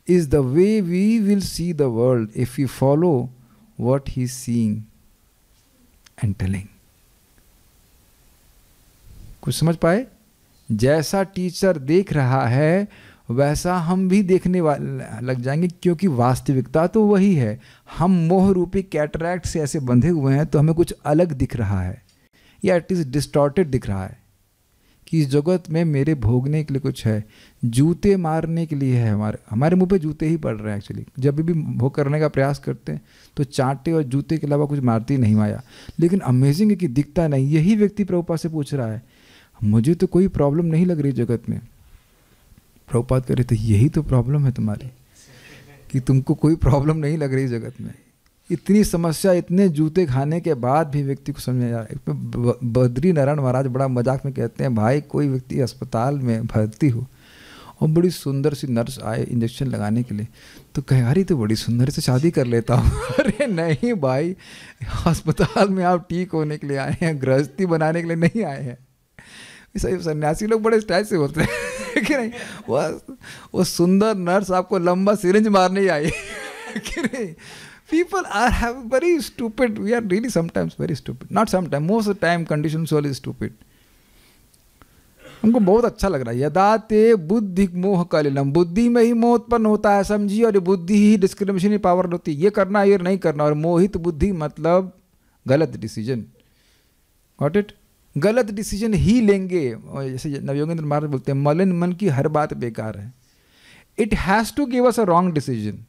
S1: is the way we will see the world if you follow what he is seeing and telling. कुछ समझ पाए? जैसा टीचर देख रहा है वैसा हम भी देखने लग जाएंगे, क्योंकि वास्तविकता तो वही है। हम मोह रूपी कैटरैक्ट से ऐसे बंधे हुए हैं तो हमें कुछ अलग दिख रहा है, या इट इज़ डिस्टॉर्टेड दिख रहा है कि इस जगत में मेरे भोगने के लिए कुछ है, जूते मारने के लिए है। हमारे मुंह पे जूते ही पड़ रहे हैं। एक्चुअली जब भी भोग करने का प्रयास करते हैं तो चांटे और जूते के अलावा कुछ मारती नहीं माया। लेकिन अमेजिंग है कि दिखता नहीं। यही व्यक्ति प्रभुपाद से पूछ रहा है, मुझे तो कोई प्रॉब्लम नहीं लग रही जगत में। प्रभुपाद कह रहे थे, यही तो प्रॉब्लम है तुम्हारी, कि तुमको कोई प्रॉब्लम नहीं लग रही जगत में। इतनी समस्या, इतने जूते खाने के बाद भी व्यक्ति को समझ आ रहा है। बद्री नारायण महाराज बड़ा मजाक में कहते हैं, भाई कोई व्यक्ति अस्पताल में भर्ती हो और बड़ी सुंदर सी नर्स आए इंजेक्शन लगाने के लिए, तो कहे अरे तो बड़ी सुंदर से शादी कर लेता हूँ। अरे नहीं भाई, अस्पताल में आप ठीक होने के लिए आए हैं, गृहस्थी बनाने के लिए नहीं आए हैं। सही सन्यासी लोग बड़े स्टाइल से बोलते हैं कि नहीं, वो सुंदर नर्स आपको लंबा सिरिंज मारने ही आई कि नहीं। People are very stupid. We are really sometimes very stupid. Not sometimes, most of the time conditioned soul is stupid. हमको बहुत अच्छा लग रहा है। यदा ते बुद्धि मोह कलिलम, बुद्धि में ही मोह उत्पन्न होता है, समझिए, और बुद्धि ही डिस्क्रिमिनेशन पावर होती है, ये करना ये नहीं करना। और मोहित बुद्धि मतलब गलत डिसीजन। Got it? गलत डिसीजन ही लेंगे। जैसे नवयोगेंद्र महाराज बोलते हैं, मलिन मन की हर बात बेकार है। It has to give us a wrong decision.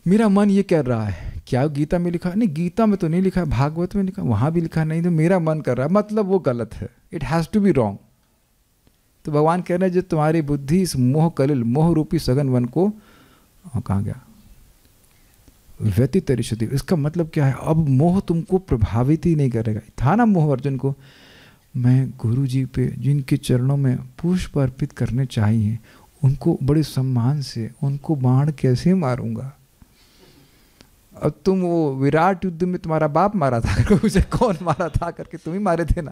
S1: मेरा मन ये कह रहा है, क्या गीता में लिखा? नहीं, गीता में तो नहीं लिखा है, भागवत में लिखा, वहाँ भी लिखा नहीं, तो मेरा मन कर रहा है, मतलब वो गलत है। It has to be wrong. तो भगवान कह रहे हैं, जो तुम्हारी बुद्धि इस मोह कलिल, मोह रूपी सघन वन को, कहाँ गया, व्यतितरिष्यति। इसका मतलब क्या है? अब मोह तुमको प्रभावित ही नहीं करेगा। था ना मोह अर्जुन को, मैं गुरु जी पे जिनके चरणों में पुष्प अर्पित करने चाहिए, उनको बड़े सम्मान से उनको बाण कैसे मारूंगा? अब तुम वो विराट युद्ध में तुम्हारा बाप मारा था करके, उसे कौन मारा था करके तुम ही मारे थे ना।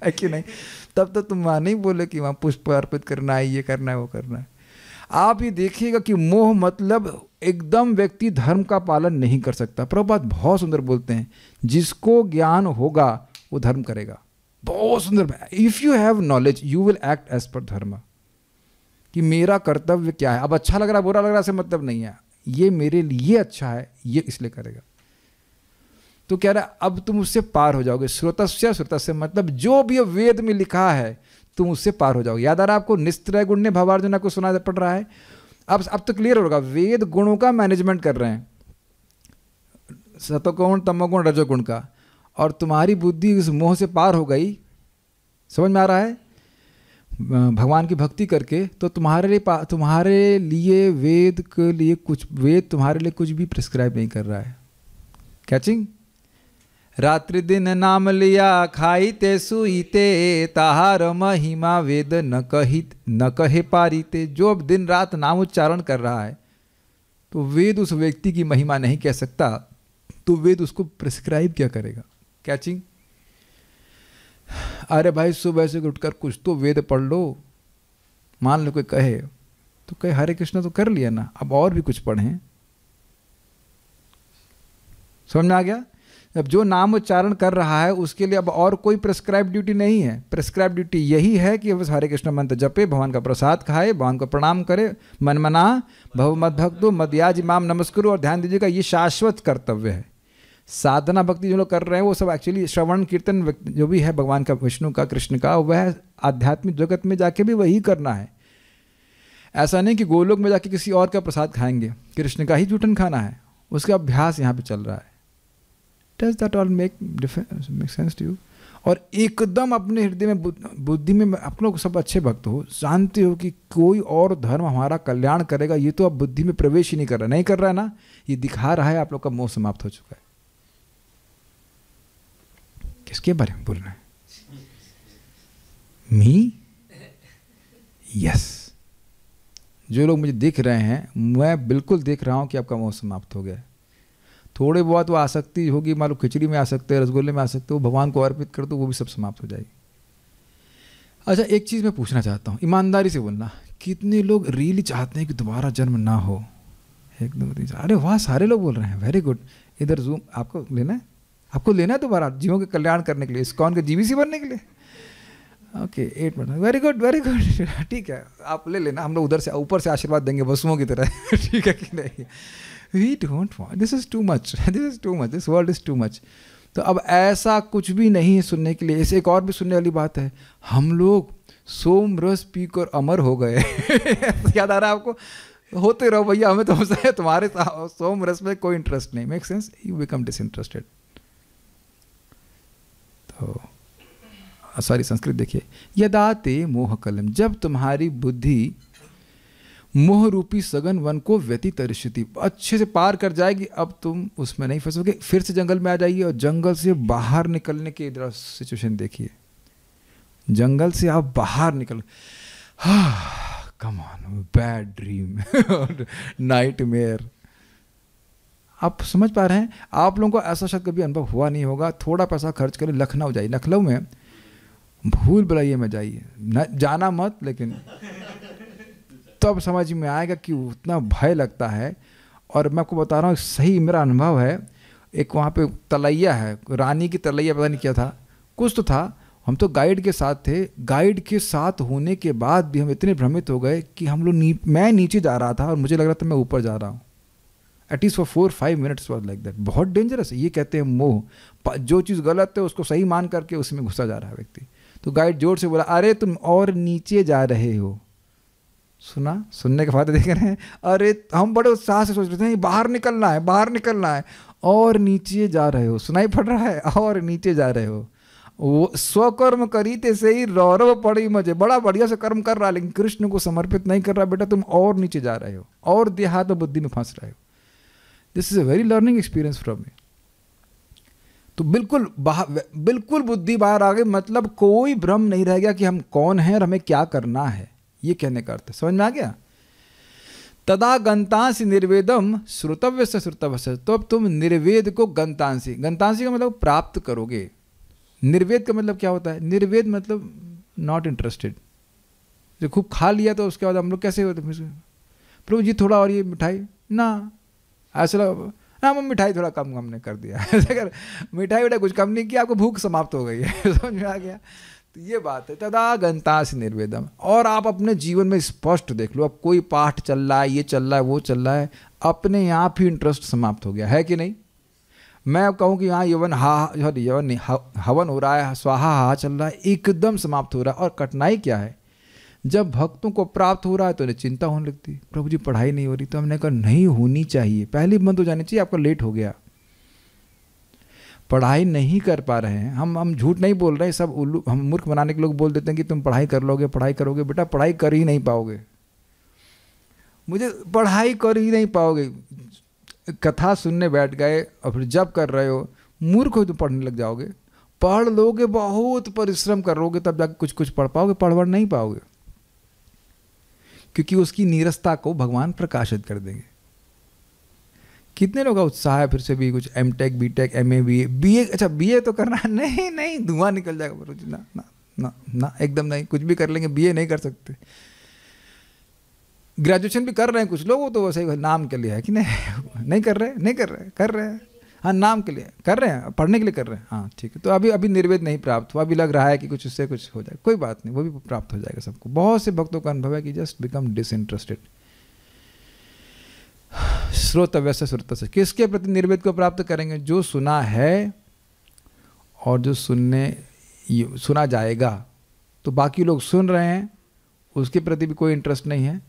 S1: है कि नहीं? तब तो तुम वहाँ नहीं बोले कि वहाँ पुष्प अर्पित करना है, ये करना है, वो करना है। आप ये देखिएगा कि मोह मतलब एकदम व्यक्ति धर्म का पालन नहीं कर सकता। प्रभुपाद बहुत सुंदर बोलते हैं, जिसको ज्ञान होगा वो धर्म करेगा। बहुत सुंदर। If you have knowledge you will act as per dharma, कि मेरा कर्तव्य क्या है। अब अच्छा लग रहा बुरा लग रहा से मतलब नहीं है, ये मेरे लिए अच्छा है, ये इसलिए करेगा। तो कह रहा अब तुम उससे पार हो जाओगे। श्रोतस्य श्रुतस्य मतलब जो भी वेद में लिखा है तुम उससे पार हो जाओगे। याद आ रहा है आपको, निस्त्रय गुण ने भवार्जुना को सुना पड़ रहा है। अब तो क्लियर होगा, वेद गुणों का मैनेजमेंट कर रहे हैं, सतोगुण तमोगुण रजोगुण का, और तुम्हारी बुद्धि उस मोह से पार हो गई। समझ में आ रहा है? भगवान की भक्ति करके तो तुम्हारे लिए वेद के लिए कुछ, वेद तुम्हारे लिए कुछ भी प्रिस्क्राइब नहीं कर रहा है। कैचिंग? रात्रि दिन नाम लिया खाईते सुईते, ताहार महिमा वेद न कहे पारीते। जो अब दिन रात नाम उच्चारण कर रहा है तो वेद उस व्यक्ति की महिमा नहीं कह सकता, तो वेद उसको प्रिस्क्राइब क्या करेगा? कैचिंग? अरे भाई सुबह से उठकर कुछ तो वेद पढ़ लो। मान लो कोई कहे तो कहे हरे कृष्ण तो कर लिया ना, अब और भी कुछ पढ़ें। समझ में आ गया? अब जो नाम उच्चारण कर रहा है उसके लिए अब और कोई प्रेस्क्राइब ड्यूटी नहीं है। प्रेस्क्राइब ड्यूटी यही है कि बस हरे कृष्ण मंत्र जपे, भगवान का प्रसाद खाए, भगवान को प्रणाम करे, मन मना भव मद भक्तो मदयाज इमाम नमस्कुरु। और ध्यान दीजिएगा, ये शाश्वत कर्तव्य है। साधना भक्ति जो लोग कर रहे हैं वो सब एक्चुअली श्रवण कीर्तन जो भी है भगवान का, विष्णु का, कृष्ण का, वह आध्यात्मिक जगत में जाके भी वही करना है। ऐसा नहीं कि गोलोक में जाके किसी और का प्रसाद खाएंगे, कृष्ण का ही जूठन खाना है। उसका अभ्यास यहाँ पे चल रहा है। Does that all make sense to you? और एकदम अपने हृदय में बुद्धि में आप लोग सब अच्छे भक्त हो, जानते हो कि कोई और धर्म हमारा कल्याण करेगा, ये तो अब बुद्धि में प्रवेश ही नहीं कर रहा है ना। ये दिखा रहा है आप लोग का मोह समाप्त हो चुका है। किसके बारे में बोल रहे हैं? मी? यस। जो लोग मुझे देख रहे हैं, मैं बिल्कुल देख रहा हूं कि आपका मोह समाप्त हो गया है। थोड़े बहुत वो आसक्ति होगी, मान लो खिचड़ी में आ सकते हैं, रसगुल्ले में आ सकते हो, भगवान को अर्पित कर दो, वो भी सब समाप्त हो जाएगी। अच्छा, एक चीज़ मैं पूछना चाहता हूँ, ईमानदारी से बोलना, कितने लोग रियली चाहते हैं कि दोबारा जन्म ना हो? 1 2 3 4। अरे वाह, सारे लोग बोल रहे हैं, वेरी गुड। इधर जूम, आपको लेना है, आपको लेना है दोबारा जीवों के कल्याण करने के लिए, इस्कॉन के जीवीसी बनने के लिए। Okay, 8 minute, very good very good. ठीक है, आप ले लेना, हम लोग उधर से ऊपर से आशीर्वाद देंगे वसुओं की तरह। ठीक है कि नहीं? We don't want, this is too much, this is too much, this world is too much. तो अब ऐसा कुछ भी नहीं है सुनने के लिए। इसे एक और भी सुनने वाली बात है, हम लोग सोम रस पी कर अमर हो गए। याद आ रहा है आपको? होते रहो भैया, हमें तो तुम्हारे सोम रस में कोई इंटरेस्ट नहीं। Make sense? You become disinterested. तो सारी संस्कृत देखिए, यदा ते मोह कलम, जब तुम्हारी बुद्धि मोह रूपी सघन वन को व्यतितरिष्यति, अच्छे से पार कर जाएगी, अब तुम उसमें नहीं फंसोगे। फिर से जंगल में आ जाइए और जंगल से बाहर निकलने की सिचुएशन देखिए। जंगल से आप बाहर निकल, come on, bad dream, nightmare. आप समझ पा रहे हैं? आप लोगों को ऐसा शायद कभी अनुभव हुआ नहीं होगा। थोड़ा पैसा खर्च करें, लखनऊ जाइए, लखनऊ में भूल भुलैया में जाइए, न जाना मत, लेकिन तब समझ में आएगा कि उतना भय लगता है। और मैं आपको बता रहा हूँ, सही मेरा अनुभव है। एक वहाँ पे तलैया है, रानी की तलैया, पता नहीं क्या था, कुछ तो था। हम तो गाइड के साथ थे। गाइड के साथ होने के बाद भी हम इतने भ्रमित हो गए कि हम लोग मैं नीचे जा रहा था और मुझे लग रहा था मैं ऊपर जा रहा हूँ। At least for 4-5 minutes was like that. बहुत डेंजरस है, ये कहते हैं मोह। जो चीज़ गलत है उसको सही मान करके उसमें घुसा जा रहा है व्यक्ति। तो गाइड जोर से बोला, अरे तुम और नीचे जा रहे हो। सुना, सुनने के फायदे देख रहे हैं। अरे हम बड़े उत्साह से सोच रहे थे बाहर निकलना है, बाहर निकलना है, और नीचे जा रहे हो, सुनाई पड़ रहा है, और नीचे जा रहे हो। वो स्वकर्म करी ते से ही रौरव पड़ी मुझे, बड़ा बढ़िया से कर्म कर रहा है लेकिन कृष्ण को समर्पित नहीं कर रहा। बेटा तुम और नीचे जा रहे हो, और देहात और बुद्धि में फंस रहे हो। This is a very learning experience from me. तो बिल्कुल बुद्धि बाहर आ गई, मतलब कोई भ्रम नहीं रह गया कि हम कौन हैं और हमें क्या करना है। ये कहने का अर्थ समझ में आ गया? तदा गंतांसी निर्वेदम श्रुतव्य से श्रुतव्य से। तो अब तुम निर्वेद को गंतांसी, गंतांसी का मतलब प्राप्त करोगे। निर्वेद का मतलब क्या होता है? निर्वेद मतलब नॉट इंटरेस्टेड। जो खूब खा लिया तो उसके बाद हम लोग कैसे होते, प्रभु जी थोड़ा और ये मिठाई ना, ऐसा हाँ मिठाई थोड़ा कम हमने कर दिया। अगर मिठाई उठाई कुछ कम नहीं किया, आपको भूख समाप्त हो गई है। समझ में आ गया? तो ये बात है तदा गंतांसी निर्वेदम। और आप अपने जीवन में स्पष्ट देख लो, अब कोई पाठ चल रहा है, ये चल रहा है, वो चल रहा है, अपने आप ही इंटरेस्ट समाप्त हो गया है कि नहीं? मैं कहूँ कि हाँ यवन हवन हो रहा है, स्वाहा हा चल रहा है, एकदम समाप्त हो रहा है। और कठिनाई क्या है? जब भक्तों को प्राप्त हो रहा है तो उन्हें चिंता होने लगती, प्रभु जी पढ़ाई नहीं हो रही। तो हमने कहा नहीं होनी चाहिए, पहली बंद हो जानी चाहिए, आपका लेट हो गया, पढ़ाई नहीं कर पा रहे हैं। हम झूठ नहीं बोल रहे, सब उल्लू, हम मूर्ख बनाने के लोग बोल देते हैं कि तुम पढ़ाई कर लोगे, पढ़ाई करोगे। बेटा पढ़ाई कर ही नहीं पाओगे, मुझे पढ़ाई कर ही नहीं पाओगे। कथा सुनने बैठ गए और फिर जब कर रहे हो, मूर्ख हो तो पढ़ने लग जाओगे। पढ़ लोगे, बहुत परिश्रम करोगे, तब जाकर कुछ कुछ पढ़ पाओगे, पढ़ नहीं पाओगे, क्योंकि उसकी नीरसता को भगवान प्रकाशित कर देंगे। कितने लोगों का उत्साह है फिर से भी कुछ एमटेक, बीटेक, एमए, बीए। अच्छा बीए तो करना है? नहीं, धुआं निकल जाएगा। ना ना ना ना, एकदम नहीं। कुछ भी कर लेंगे, बीए नहीं कर सकते। ग्रेजुएशन भी कर रहे हैं कुछ लोग, वो तो वैसे ही नाम के लिए है कि नहीं कर रहे हैं। हाँ नाम के लिए कर रहे हैं, पढ़ने के लिए कर रहे हैं। हाँ ठीक है। तो अभी निर्वेद नहीं प्राप्त हुआ, अभी लग रहा है कि कुछ उससे कुछ हो जाए, कोई बात नहीं, वो भी प्राप्त हो जाएगा सबको। बहुत से भक्तों का अनुभव है कि जस्ट बिकम डिसइंटरेस्टेड। श्रोतव्य से श्रुत से, किसके प्रति निर्वेद को प्राप्त करेंगे? जो सुना है और जो सुना जाएगा। तो बाकी लोग सुन रहे हैं, उसके प्रति भी कोई इंटरेस्ट नहीं है,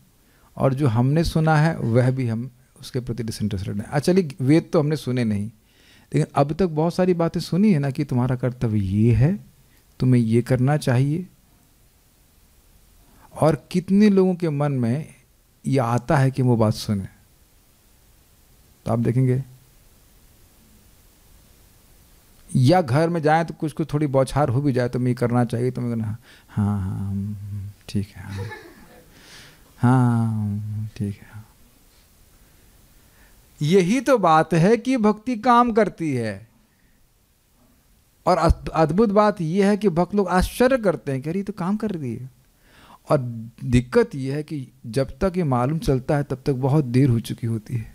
S1: और जो हमने सुना है वह भी हम उसके प्रति डिसइंटरेस्टेड है। चलिए वेद तो हमने सुने नहीं, लेकिन अब तक बहुत सारी बातें सुनी है ना कि तुम्हारा कर्तव्य ये है, तुम्हें ये करना चाहिए। और कितने लोगों के मन में ये आता है कि वो बात सुने? तो आप देखेंगे, या घर में जाए तो कुछ कुछ थोड़ी बौछार हो भी जाए, तो मैं करना चाहिए, तो मैं कहना हाँ ठीक है, हाँ ठीक है। यही तो बात है कि भक्ति काम करती है। और अद्भुत बात यह है कि भक्त लोग आश्चर्य करते हैं कि अरे तो काम कर रही है। और दिक्कत यह है कि जब तक ये मालूम चलता है तब तक बहुत देर हो चुकी होती है।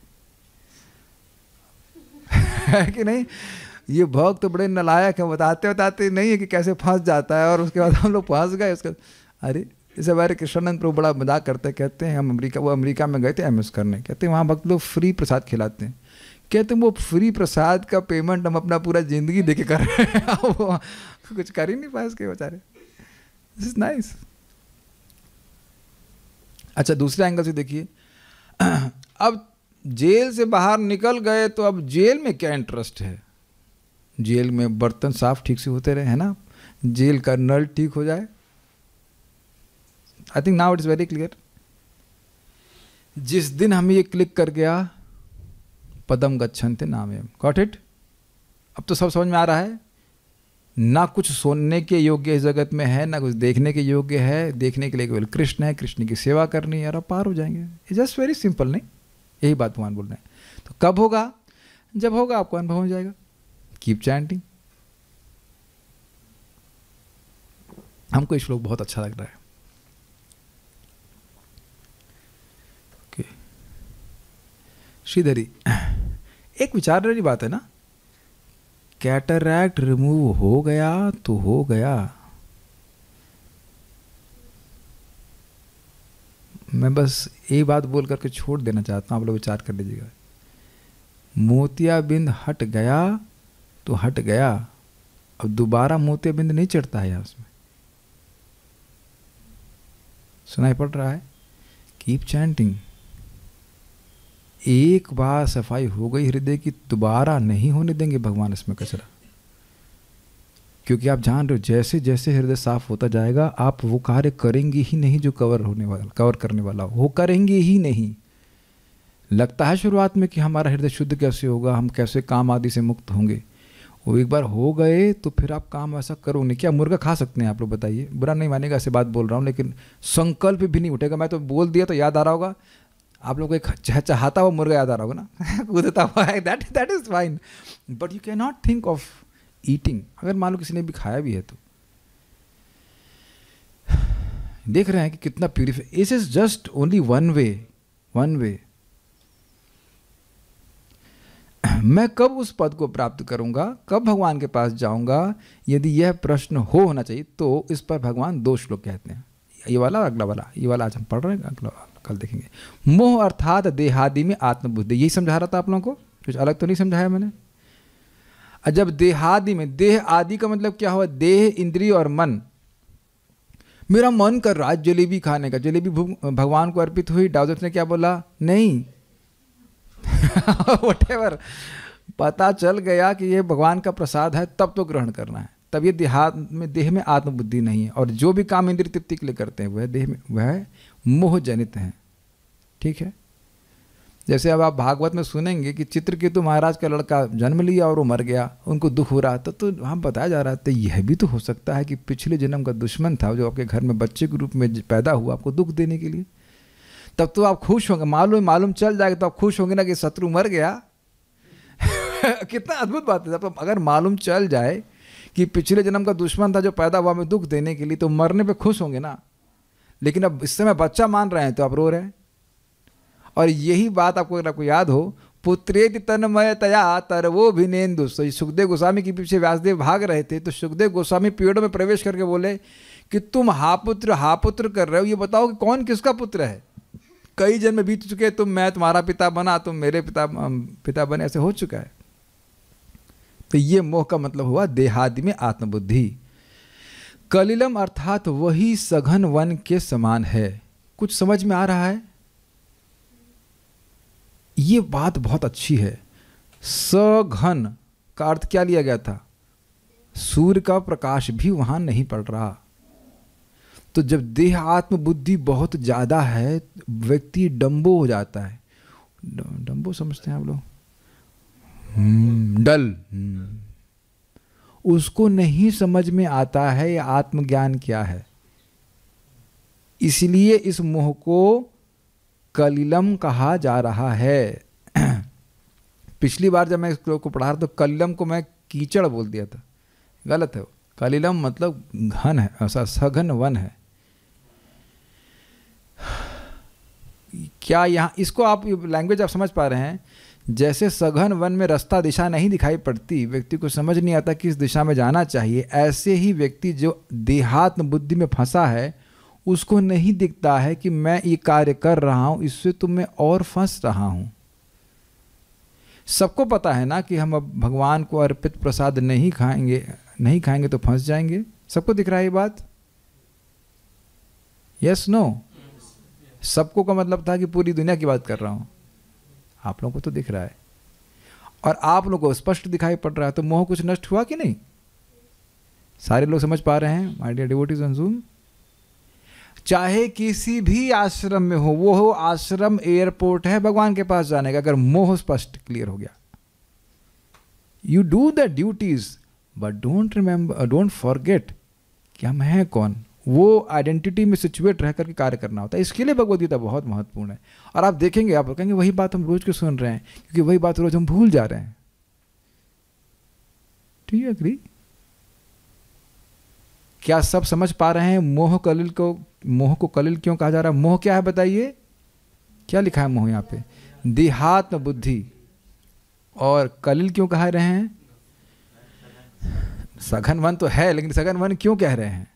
S1: है कि नहीं? ये भक्त तो बड़े नालायक है, बताते नहीं है कि कैसे फंस जाता है, और उसके बाद हम लोग फंस गए। उसके अरे इसे बारे कृष्णानंद प्रभु बड़ा मजाक करते हैं, कहते हैं हम अमेरिका में गए थे एमएस करने, कहते हैं वहाँ भक्त लोग फ्री प्रसाद खिलाते हैं। कहते हैं वो फ्री प्रसाद का पेमेंट हम अपना पूरा जिंदगी देके कर रहे हैं, वो कुछ कर ही नहीं पाए उसके बेचारे। This is nice. अच्छा दूसरे एंगल से देखिए, अब जेल से बाहर निकल गए तो अब जेल में क्या इंटरेस्ट है? जेल में बर्तन साफ ठीक से होते रहे, है ना, जेल का नल ठीक हो जाए। I think now it is very clear. जिस दिन हमें ये क्लिक कर गया, पदम गच्छन्ते नाम, गॉट इट। अब तो सब समझ में आ रहा है। ना कुछ सुनने के योग्य इस जगत में है, ना कुछ देखने के योग्य है। देखने के लिए केवल कृष्ण है, कृष्ण की सेवा करनी है और आप पार हो जाएंगे। इट्स जस्ट वेरी सिंपल, नहीं? यही बात भगवान बोल रहे हैं। तो कब होगा? जब होगा आपको अनुभव हो जाएगा। Keep chanting. हमको ये श्लोक बहुत अच्छा लग रहा है। ओके श्रीधरी, एक विचार वाली बात है ना, कैटरैक्ट रिमूव हो गया तो हो गया। मैं बस ये बात बोल करके छोड़ देना चाहता हूँ, आप लोग विचार कर लीजिएगा। मोतियाबिंद हट गया तो हट गया, अब दोबारा मोतियाबिंद नहीं चढ़ता है यहाँ उसमें। सुनाई पड़ रहा है? Keep chanting. एक बार सफाई हो गई हृदय की, दोबारा नहीं होने देंगे भगवान इसमें कचरा। क्योंकि आप जान रहे हो जैसे जैसे हृदय साफ होता जाएगा आप वो कार्य करेंगे ही नहीं जो कवर करने वाला हो, वो करेंगे ही नहीं। लगता है शुरुआत में कि हमारा हृदय शुद्ध कैसे होगा, हम कैसे काम आदि से मुक्त होंगे। वो एक बार हो गए तो फिर आप काम ऐसा करो नहीं। क्या मुर्गा खा सकते हैं आप लोग? बताइए, बुरा नहीं मानेगा ऐसे बात बोल रहा हूँ, लेकिन संकल्प भी नहीं उठेगा। मैं तो बोल दिया तो याद आ रहा होगा आप लोगों को, एक चहचहाता हुआ मुर्गा याद आ रहा होगा ना, कूदता हुआ है, that is fine, but you can not think of eating. अगर मान लो किसी ने भी खाया भी है तो देख रहे हैं कि कितना purify. It is just only one way. मैं कब उस पद को प्राप्त करूंगा, कब भगवान के पास जाऊंगा, यदि यह प्रश्न होना चाहिए तो इस पर भगवान 2 श्लोक कहते हैं। ये वाला अगला वाला, ये वाला आज हम पढ़ रहे हैं, अगला कल देखेंगे। मोह अर्थात देहादि में आत्मबुद्धि, यही समझा रहा था आप लोगों को, कुछ अलग तो नहीं समझाया मैंने। जब देहादि में, देह आदि का मतलब क्या हुआ? देह, इंद्रिय और मन। मेरा मन कर रहा है जलेबी खाने का, जलेबी भगवान को अर्पित हुई, दाऊद ने क्या बोला? नहीं whatever, पता चल गया कि ये भगवान का प्रसाद है, तब तो ग्रहण करना है। तब ये देह में आत्मबुद्धि नहीं है। और जो भी काम इंद्रिय तृप्ति के लिए करते हैं वह देह में, वह मोह जनित हैं। ठीक है? जैसे अब आप भागवत में सुनेंगे कि चित्रकेतु महाराज का लड़का जन्म लिया और वो मर गया, उनको दुख हो रहा था, तो हम बताया जा रहा था यह भी तो हो सकता है कि पिछले जन्म का दुश्मन था जो आपके घर में बच्चे के रूप में पैदा हुआ आपको दुख देने के लिए। तब तो आप खुश होंगे, मालूम चल जाएगा तो आप खुश होंगे ना कि शत्रु मर गया। कितना अद्भुत बात है। तो अगर मालूम चल जाए कि पिछले जन्म का दुश्मन था जो पैदा हुआ हमें दुख देने के लिए, तो मरने पे खुश होंगे ना। लेकिन अब इस समय बच्चा मान रहे हैं तो आप रो रहे हैं। और यही बात आपको याद हो, पुत्रेति तन्मयतया तरवो भिनेन्दु। सुखदेव गोस्वामी के पीछे व्यासदेव भाग रहे थे, तो सुखदेव गोस्वामी पेड़ों में प्रवेश करके बोले कि तुम हा पुत्र कर रहे हो, ये बताओ कि कौन किसका पुत्र है? कई जन्म बीत चुके, मैं तुम्हारा पिता बना, तुम मेरे पिता बने, ऐसे हो चुका है। तो ये मोह का मतलब हुआ देहादि में आत्मबुद्धि। कलिलम अर्थात वही सघन वन के समान है। कुछ समझ में आ रहा है? ये बात बहुत अच्छी है। सघन का अर्थ क्या लिया गया था? सूर्य का प्रकाश भी वहां नहीं पड़ रहा। तो जब देह आत्म बुद्धि बहुत ज़्यादा है, व्यक्ति डम्बो हो जाता है। डम्बो समझते हैं आप लोग? डल। उसको नहीं समझ में आता है ये आत्मज्ञान क्या है। इसलिए इस मोह को कलिलम कहा जा रहा है। पिछली बार जब मैं इस श्लोक को पढ़ा रहा तो कलिलम को मैं कीचड़ बोल दिया था, गलत है। कलिलम मतलब घन है, ऐसा सघन वन है। क्या यहाँ इसको आप लैंग्वेज आप समझ पा रहे हैं? जैसे सघन वन में रास्ता दिशा नहीं दिखाई पड़ती, व्यक्ति को समझ नहीं आता किस दिशा में जाना चाहिए, ऐसे ही व्यक्ति जो देहात्म बुद्धि में फंसा है उसको नहीं दिखता है कि मैं ये कार्य कर रहा हूँ, इससे तो मैं और फंस रहा हूँ। सबको पता है ना कि हम अब भगवान को अर्पित प्रसाद नहीं खाएंगे तो फंस जाएंगे। सबको दिख रहा है ये बात? Yes no? सबको का मतलब था कि पूरी दुनिया की बात कर रहा हूँ। आप लोगों को तो दिख रहा है और आप लोगों को स्पष्ट दिखाई पड़ रहा है। तो मोह कुछ नष्ट हुआ कि नहीं? सारे लोग समझ पा रहे हैं my dear devotees on Zoom? चाहे किसी भी आश्रम में हो, वो हो आश्रम एयरपोर्ट है भगवान के पास जाने का, अगर मोह स्पष्ट क्लियर हो गया, you do the duties but don't forget कि हम हैं कौन। वो आइडेंटिटी में सिचुएट रह करके कार्य करना होता है। इसके लिए भगवद गीता बहुत महत्वपूर्ण है। और आप देखेंगे, आप कहेंगे वही बात हम रोज क्यों सुन रहे हैं, क्योंकि वही बात रोज हम भूल जा रहे हैं। ठीक है, अग्री? क्या सब समझ पा रहे हैं मोह को कलिल क्यों कहा जा रहा है? मोह क्या है बताइए? क्या लिखा है मोह यहाँ पे? देहात्म बुद्धि। और कलिल क्यों कह रहे हैं? सघन वन तो है, लेकिन सघन वन क्यों कह रहे हैं?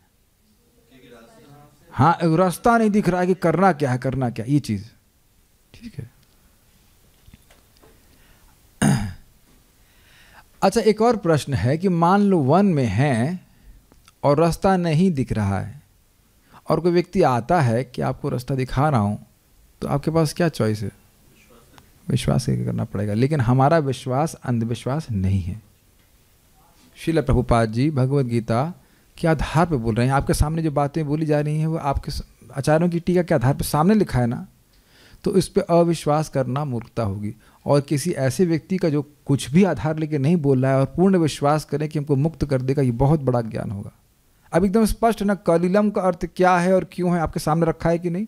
S1: हाँ, रास्ता नहीं दिख रहा है कि करना क्या है, करना क्या, ये चीज। ठीक है। अच्छा, एक और प्रश्न है कि मान लो वन में है और रास्ता नहीं दिख रहा है, और कोई व्यक्ति आता है कि आपको रास्ता दिखा रहा हूं, तो आपके पास क्या चॉइस है? विश्वास करना पड़ेगा। लेकिन हमारा विश्वास अंधविश्वास नहीं है। श्रील प्रभुपाद जी भगवद गीता के आधार पर बोल रहे हैं। आपके सामने जो बातें बोली जा रही हैं वो आपके आचार्यों की टीका के आधार पर सामने लिखा है ना, तो इस पर अविश्वास करना मूर्खता होगी। और किसी ऐसे व्यक्ति का जो कुछ भी आधार लेके नहीं बोल रहा है और पूर्ण विश्वास करें कि हमको मुक्त कर देगा, ये बहुत बड़ा ज्ञान होगा। अब एकदम स्पष्ट ना कलिलम का अर्थ क्या है और क्यों है, आपके सामने रखा है कि नहीं?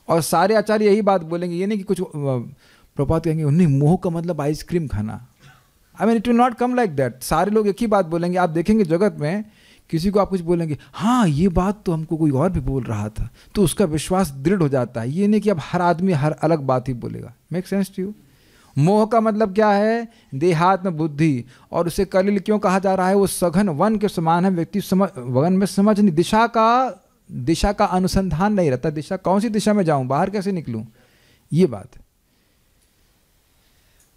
S1: और सारे आचार्य यही बात बोलेंगे, ये नहीं कि कुछ प्रभात कहेंगे नहीं मोह का मतलब आइसक्रीम खाना। I mean it will not come like that. सारे लोग एक ही बात बोलेंगे। आप देखेंगे जगत में किसी को आप कुछ बोलेंगे, हाँ ये बात तो हमको कोई और भी बोल रहा था, तो उसका विश्वास दृढ़ हो जाता है। ये नहीं कि अब हर आदमी हर अलग बात ही बोलेगा। Make sense to you? मोह का मतलब क्या है? देहात्म बुद्धि। और उसे कलिल क्यों कहा जा रहा है? वो सघन वन के समान है। व्यक्ति वन में समझ नहीं, दिशा का अनुसंधान नहीं रहता। दिशा कौन सी दिशा में जाऊं, बाहर कैसे निकलूं, ये बात है।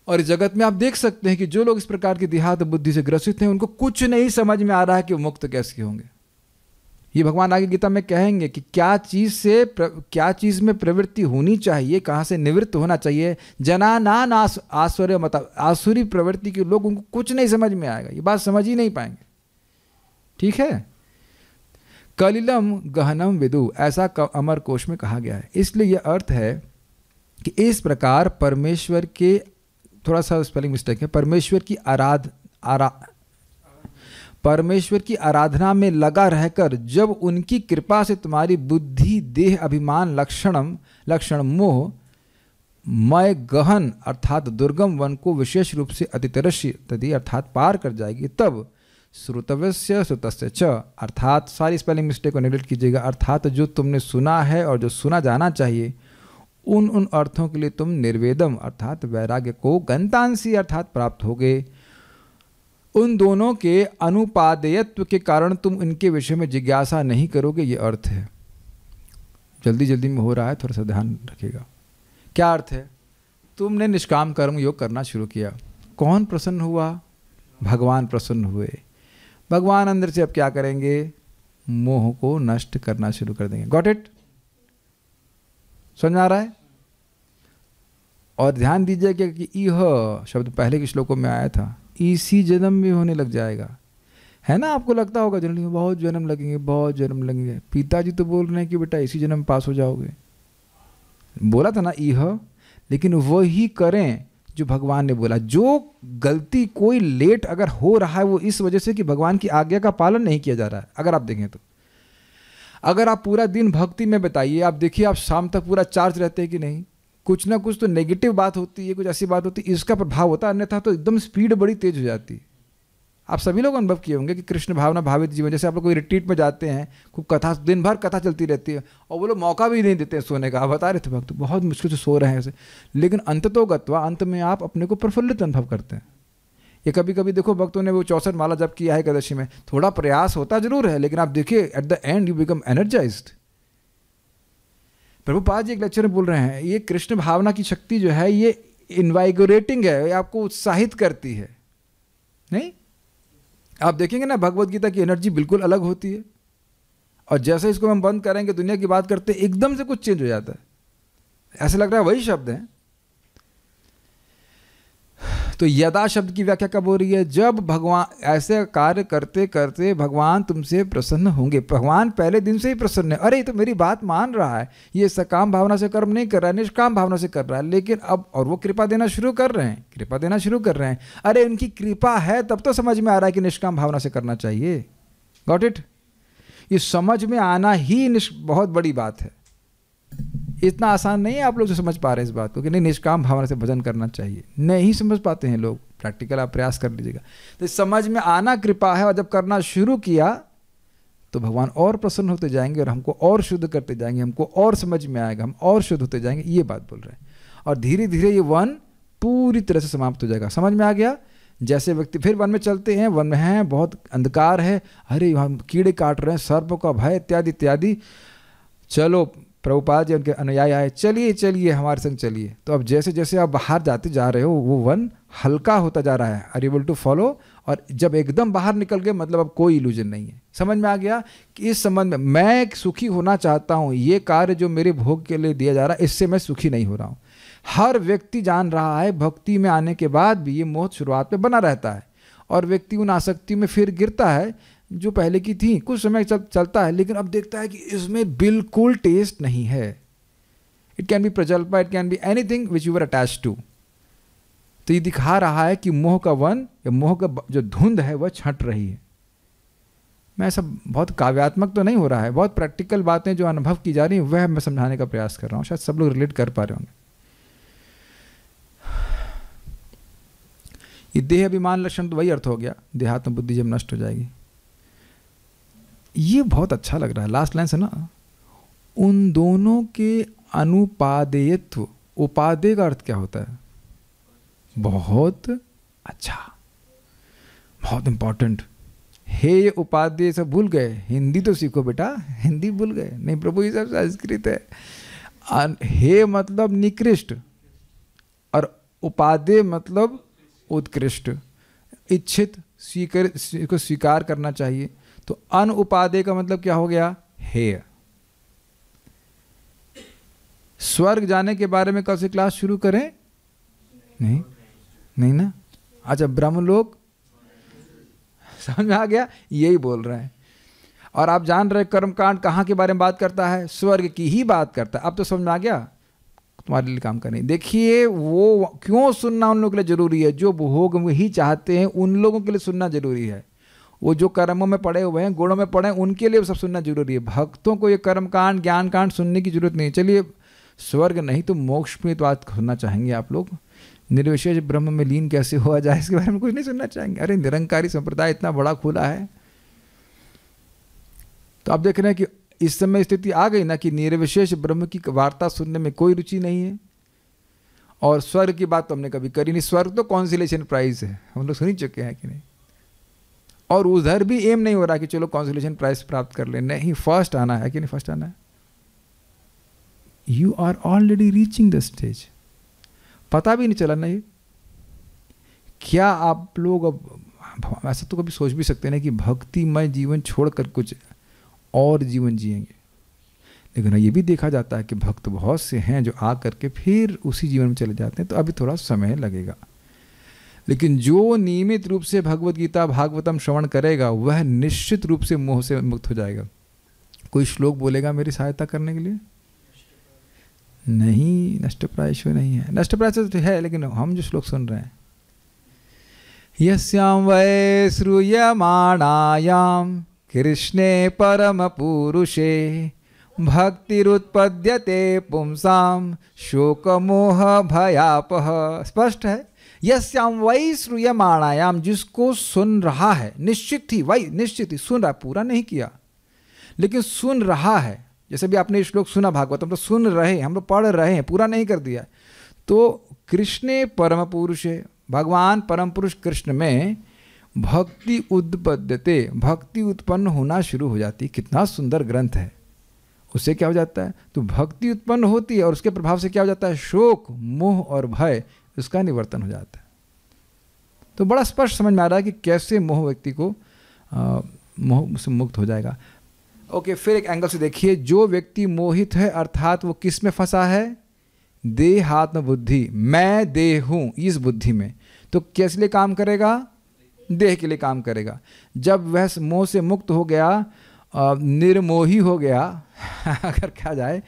S1: और इस जगत में आप देख सकते हैं कि जो लोग इस प्रकार की देहात्म बुद्धि से ग्रसित हैं, उनको कुछ नहीं समझ में आ रहा है कि वो मुक्त कैसे होंगे। ये भगवान आगे गीता में कहेंगे कि क्या चीज में प्रवृत्ति होनी चाहिए, कहाँ से निवृत्त होना चाहिए। जनानान आसुर्य मत, आसुरी प्रवृत्ति के लोग, उनको कुछ नहीं समझ में आएगा, ये बात समझ ही नहीं पाएंगे। ठीक है। कलिलम गहनम विदु, ऐसा अमर कोश में कहा गया है। इसलिए यह अर्थ है कि इस प्रकार परमेश्वर के, थोड़ा सा स्पेलिंग मिस्टेक है, परमेश्वर की आराधना में लगा रहकर जब उनकी कृपा से तुम्हारी बुद्धि देह अभिमान लक्षण मोह मय गहन अर्थात दुर्गम वन को विशेष रूप से अतितरस्य तदि अर्थात पार कर जाएगी, तब श्रुतव्यस्य श्रुतस्य च, अर्थात सारी स्पेलिंग मिस्टेक को नेगलेक्ट कीजिएगा, अर्थात जो तुमने सुना है और जो सुना जाना चाहिए उन अर्थों के लिए तुम निर्वेदम अर्थात वैराग्य को गंतांसी अर्थात प्राप्त होगे। उन दोनों के अनुपादेयत्व के कारण तुम इनके विषय में जिज्ञासा नहीं करोगे, ये अर्थ है। जल्दी में हो रहा है, थोड़ा सा ध्यान रखिएगा। क्या अर्थ है? तुमने निष्काम कर्म योग करना शुरू किया, कौन प्रसन्न हुआ? भगवान प्रसन्न हुए। भगवान अंदर से अब क्या करेंगे? मोह को नष्ट करना शुरू कर देंगे। Got it? समझ आ रहा है? और ध्यान दीजिएगा कि इह शब्द पहले के श्लोकों में आया था, इसी जन्म में होने लग जाएगा, है ना? आपको लगता होगा जनरली बहुत जन्म लगेंगे। पिताजी तो बोल रहे हैं कि बेटा इसी जन्म में पास हो जाओगे, बोला था ना इह, लेकिन वही करें जो भगवान ने बोला। जो गलती कोई लेट अगर हो रहा है वो इस वजह से कि भगवान की आज्ञा का पालन नहीं किया जा रहा है। अगर आप देखें तो, अगर आप पूरा दिन भक्ति में बताइए, आप देखिए आप शाम तक पूरा चार्ज रहते हैं कि नहीं, कुछ ना कुछ तो नेगेटिव बात होती है, कुछ ऐसी बात होती है, इसका प्रभाव होता है, अन्यथा तो एकदम स्पीड बड़ी तेज हो जाती है। आप सभी लोग अनुभव किए होंगे कि कृष्ण भावना भावित जीवन, जैसे आप लोग कोई रिट्रीट में जाते हैं, खूब कथा, दिन भर कथा चलती रहती है और वो लोग मौका भी नहीं देते हैं सोने का। आप बता रहे थे भक्त बहुत मुश्किल से सो रहे हैं ऐसे, लेकिन अंततोगत्वा अंत में आप अपने को प्रफुल्लित अनुभव करते हैं। ये कभी कभी देखो भक्तों ने वो 64 माला जप किया है एकादशी में, थोड़ा प्रयास होता जरूर है, लेकिन आप देखिए at the end you become energised. Prabhupada ji एक लेक्चर में बोल रहे हैं, ये कृष्ण भावना की शक्ति जो है ये इन्वाइगोरेटिंग है, ये आपको उत्साहित करती है। नहीं, आप देखेंगे ना भगवत गीता की एनर्जी बिल्कुल अलग होती है, और जैसे इसको हम बंद करेंगे, दुनिया की बात करते, एकदम से कुछ चेंज हो जाता है। ऐसा लग रहा है वही शब्द है। तो यदा शब्द की व्याख्या कब हो रही है? जब भगवान ऐसे कार्य करते करते भगवान तुमसे प्रसन्न होंगे। भगवान पहले दिन से ही प्रसन्न है, अरे ये तो मेरी बात मान रहा है, ये सकाम भावना से कर्म नहीं कर रहा है, निष्काम भावना से कर रहा है, लेकिन अब और वो कृपा देना शुरू कर रहे हैं, कृपा देना शुरू कर रहे हैं। अरे उनकी कृपा है तब तो समझ में आ रहा है कि निष्काम भावना से करना चाहिए। Got it? ये समझ में आना ही बहुत बड़ी बात है। इतना आसान नहीं है आप लोग जो समझ पा रहे हैं इस बात को कि नहीं निष्काम भावना से भजन करना चाहिए। नहीं समझ पाते हैं लोग। प्रैक्टिकल आप प्रयास कर लीजिएगा। तो समझ में आना कृपा है, और जब करना शुरू किया तो भगवान और प्रसन्न होते जाएंगे और हमको और शुद्ध करते जाएंगे, हमको और समझ में आएगा, हम और शुद्ध होते जाएंगे। ये बात बोल रहे हैं। और धीरे धीरे ये वन पूरी तरह से समाप्त हो जाएगा। समझ में आ गया? जैसे व्यक्ति फिर वन में चलते हैं, वन में हैं, बहुत अंधकार है, अरे हम कीड़े काट रहे हैं, सर्प का भय इत्यादि इत्यादि। चलो प्रभुपाद जी उनके अनुयायी आए, चलिए चलिए हमारे संग चलिए। तो अब जैसे जैसे आप बाहर जाते जा रहे हो वो वन हल्का होता जा रहा है, आर एबल टू फॉलो। और जब एकदम बाहर निकल गए मतलब अब कोई इल्यूजन नहीं है। समझ में आ गया कि इस संबंध में मैं सुखी होना चाहता हूँ, ये कार्य जो मेरे भोग के लिए दिया जा रहा है इससे मैं सुखी नहीं हो रहा हूँ। हर व्यक्ति जान रहा है भक्ति में आने के बाद भी ये मोह शुरुआत में बना रहता है, और व्यक्ति उन आसक्ति में फिर गिरता है जो पहले की थी। कुछ समय चलता है, लेकिन अब देखता है कि इसमें बिल्कुल टेस्ट नहीं है। इट कैन बी प्रजल्पा, it can be anything which you were attach to. तो ये दिखा रहा है कि मोह का वन या मोह का जो धुंध है वह छंट रही है। मैं ऐसा बहुत काव्यात्मक तो नहीं हो रहा है, बहुत प्रैक्टिकल बातें जो अनुभव की जा रही हैं वह मैं समझाने का प्रयास कर रहा हूँ। शायद सब लोग रिलेट कर पा रहे होंगे। ये देह अभिमान लक्षण तो वही अर्थ हो गया, देहात्म बुद्धि जब नष्ट हो जाएगी। ये बहुत अच्छा लग रहा है लास्ट लाइन से ना, उन दोनों के अनुपादेयत्व। उपादेय का अर्थ क्या होता है? बहुत अच्छा, बहुत इंपॉर्टेंट। हे उपादेय सब भूल गए, हिंदी तो सीखो बेटा, हिंदी भूल गए नहीं प्रभु, ये सब संस्कृत है। हे मतलब निकृष्ट और उपादेय मतलब उत्कृष्ट, इच्छित, को स्वीकार करना चाहिए। तो अनुपादेय का मतलब क्या हो गया? हेय। स्वर्ग जाने के बारे में कल से क्लास शुरू करें? नहीं ना? अच्छा, ब्रह्मलोक समझ में आ गया? यही बोल रहे हैं। और आप जान रहे कर्मकांड कहाँ के बारे में बात करता है? स्वर्ग की ही बात करता है। अब तो समझ में आ गया? तुम्हारे लिए काम करनी। देखिए वो क्यों सुनना उन लोगों के लिए जरूरी है, जो भोग ही चाहते हैं उन लोगों के लिए सुनना जरूरी है। वो जो कर्मों में पड़े हुए हैं, गुणों में पड़े हैं, उनके लिए सब सुनना जरूरी है। भक्तों को ये कर्मकांड ज्ञानकांड सुनने की जरूरत नहीं। चलिए स्वर्ग नहीं तो मोक्ष में तो बात सुनना चाहेंगे आप लोग। निर्विशेष ब्रह्म में लीन कैसे हुआ जाए इसके बारे में कुछ नहीं सुनना चाहेंगे। अरे निरंकारी संप्रदाय इतना बड़ा खुला है। तो आप देख रहे हैं कि इस समय स्थिति आ गई ना कि निर्विशेष ब्रह्म की वार्ता सुनने में कोई रुचि नहीं है। और स्वर्ग की बात तो हमने कभी करी नहीं। स्वर्ग तो कॉन्सोलेशन प्राइज है, हम लोग सुन ही चुके हैं कि नहीं। और उधर भी एम नहीं हो रहा कि चलो कॉन्सोलेशन प्राइज प्राप्त कर ले, नहीं, फर्स्ट आना है कि नहीं, फर्स्ट आना है। You are already reaching the stage, पता भी नहीं चला ना। ये क्या आप लोग अब ऐसा तो कभी सोच भी सकते हैं कि भक्तिमय जीवन छोड़कर कुछ और जीवन जिएंगे, लेकिन ये भी देखा जाता है कि भक्त बहुत से हैं जो आ करके फिर उसी जीवन में चले जाते हैं। तो अभी थोड़ा समय लगेगा, लेकिन जो नियमित रूप से भगवत गीता भागवतम श्रवण करेगा वह निश्चित रूप से मोह से मुक्त हो जाएगा। कोई श्लोक बोलेगा मेरी सहायता करने के लिए? नहीं, नष्टप्राय नहीं है। नष्टप्राय तो है, लेकिन हम जो श्लोक सुन रहे हैं, यस्याम वै श्रूयमाणायाम कृष्णे परम पुरुषे भक्तिरुत्पद्यते पुंसाम शोक मोह भयापह। स्पष्ट है। यस्याम वै श्रूयमाणायाम, जिसको सुन रहा है, निश्चित ही, वही निश्चित ही सुन रहा, पूरा नहीं किया लेकिन सुन रहा है। जैसे भी आपने श्लोक सुना भागवत, हम तो सुन रहे, हम लोग पढ़ रहे हैं, पूरा नहीं कर दिया। तो कृष्णे परम पुरुषे, भगवान परम पुरुष कृष्ण में भक्ति उत्पद्यते, भक्ति उत्पन्न होना शुरू हो जाती। कितना सुंदर ग्रंथ है। उससे क्या हो जाता है? तो भक्ति उत्पन्न होती है और उसके प्रभाव से क्या हो जाता है? शोक मोह और भय, उसका निवर्तन हो जाता है। तो बड़ा स्पष्ट समझ में आ रहा है कि कैसे मोह व्यक्ति को मोह से मुक्त हो जाएगा। ओके, फिर एक एंगल से देखिए, जो व्यक्ति मोहित है अर्थात वो किस में फंसा है? देहात्म बुद्धि, मैं देह हूँ, इस बुद्धि में। तो किस लिए काम करेगा? देह के लिए काम करेगा। जब वह मोह से मुक्त हो गया, निर्मोही हो गया अगर कहा जाए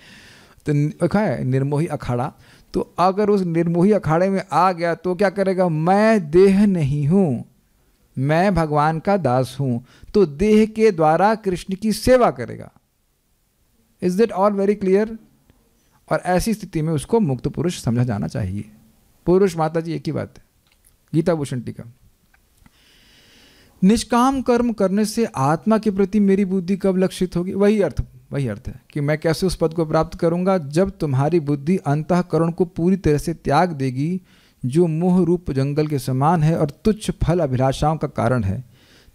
S1: तो क्या है निर्मोही अखाड़ा, तो अगर उस निर्मोही अखाड़े में आ गया तो क्या करेगा? मैं देह नहीं हूँ, मैं भगवान का दास हूँ, तो देह के द्वारा कृष्ण की सेवा करेगा। Is that all very clear? और ऐसी स्थिति में उसको मुक्त पुरुष समझा जाना चाहिए। पुरुष माता जी एक ही बात है। गीता भूषण टीका। निष्काम कर्म करने से आत्मा के प्रति मेरी बुद्धि कब लक्षित होगी? वही अर्थ है कि मैं कैसे उस पद को प्राप्त करूंगा? जब तुम्हारी बुद्धि अंतःकरण को पूरी तरह से त्याग देगी, जो मोह रूप जंगल के समान है और तुच्छ फल अभिलाषाओं का कारण है।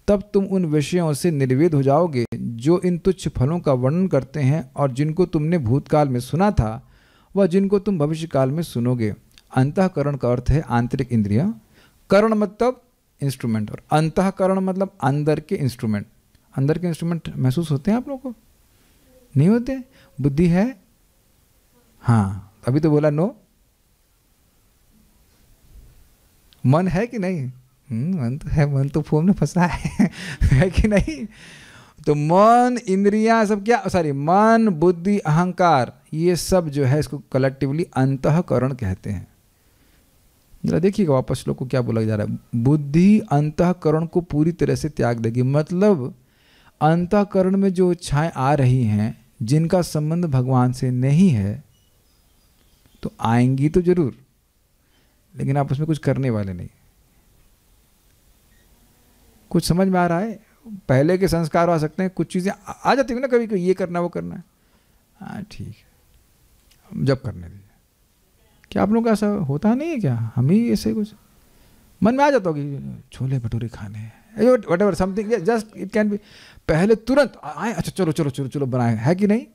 S1: तब तुम उन विषयों से निर्वेद हो जाओगे जो इन तुच्छ फलों का वर्णन करते हैं और जिनको तुमने भूतकाल में सुना था व जिनको तुम भविष्य काल में सुनोगे। अंतःकरण का अर्थ है आंतरिक इंद्रियां, करण मतलब इंस्ट्रूमेंट, और अंतःकरण मतलब अंदर के इंस्ट्रूमेंट। अंदर के इंस्ट्रूमेंट महसूस होते हैं आप लोगों को? नहीं होते? बुद्धि है? हाँ, अभी तो बोला नो। मन है कि नहीं? मन तो है, मन तो फोन में फंसा है कि नहीं? तो मन, इंद्रियां सब क्या, सॉरी, मन, बुद्धि, अहंकार, ये सब जो है इसको कलेक्टिवली अंतःकरण कहते हैं। जरा देखिएगा वापस श्लोक को क्या बोला जा रहा है। बुद्धि अंतःकरण को पूरी तरह से त्याग देगी, मतलब अंतःकरण में जो इच्छाएं आ रही हैं जिनका संबंध भगवान से नहीं है, तो आएंगी तो जरूर, लेकिन आप उसमें कुछ करने वाले नहीं। कुछ समझ में आ रहा है? पहले के संस्कार आ सकते हैं, कुछ चीज़ें आ जाती हैं ना कभी कभी, ये करना वो करना है, हाँ ठीक है, जब करने दीजिए। क्या आप लोग का ऐसा होता नहीं है क्या? हम ही ऐसे कुछ मन में आ जाता होगी, छोले भटूरे खाने हैं, what ever something, just it can B, पहले तुरंत आए, अच्छा चलो चलो चलो चलो बनाए, है कि नहीं?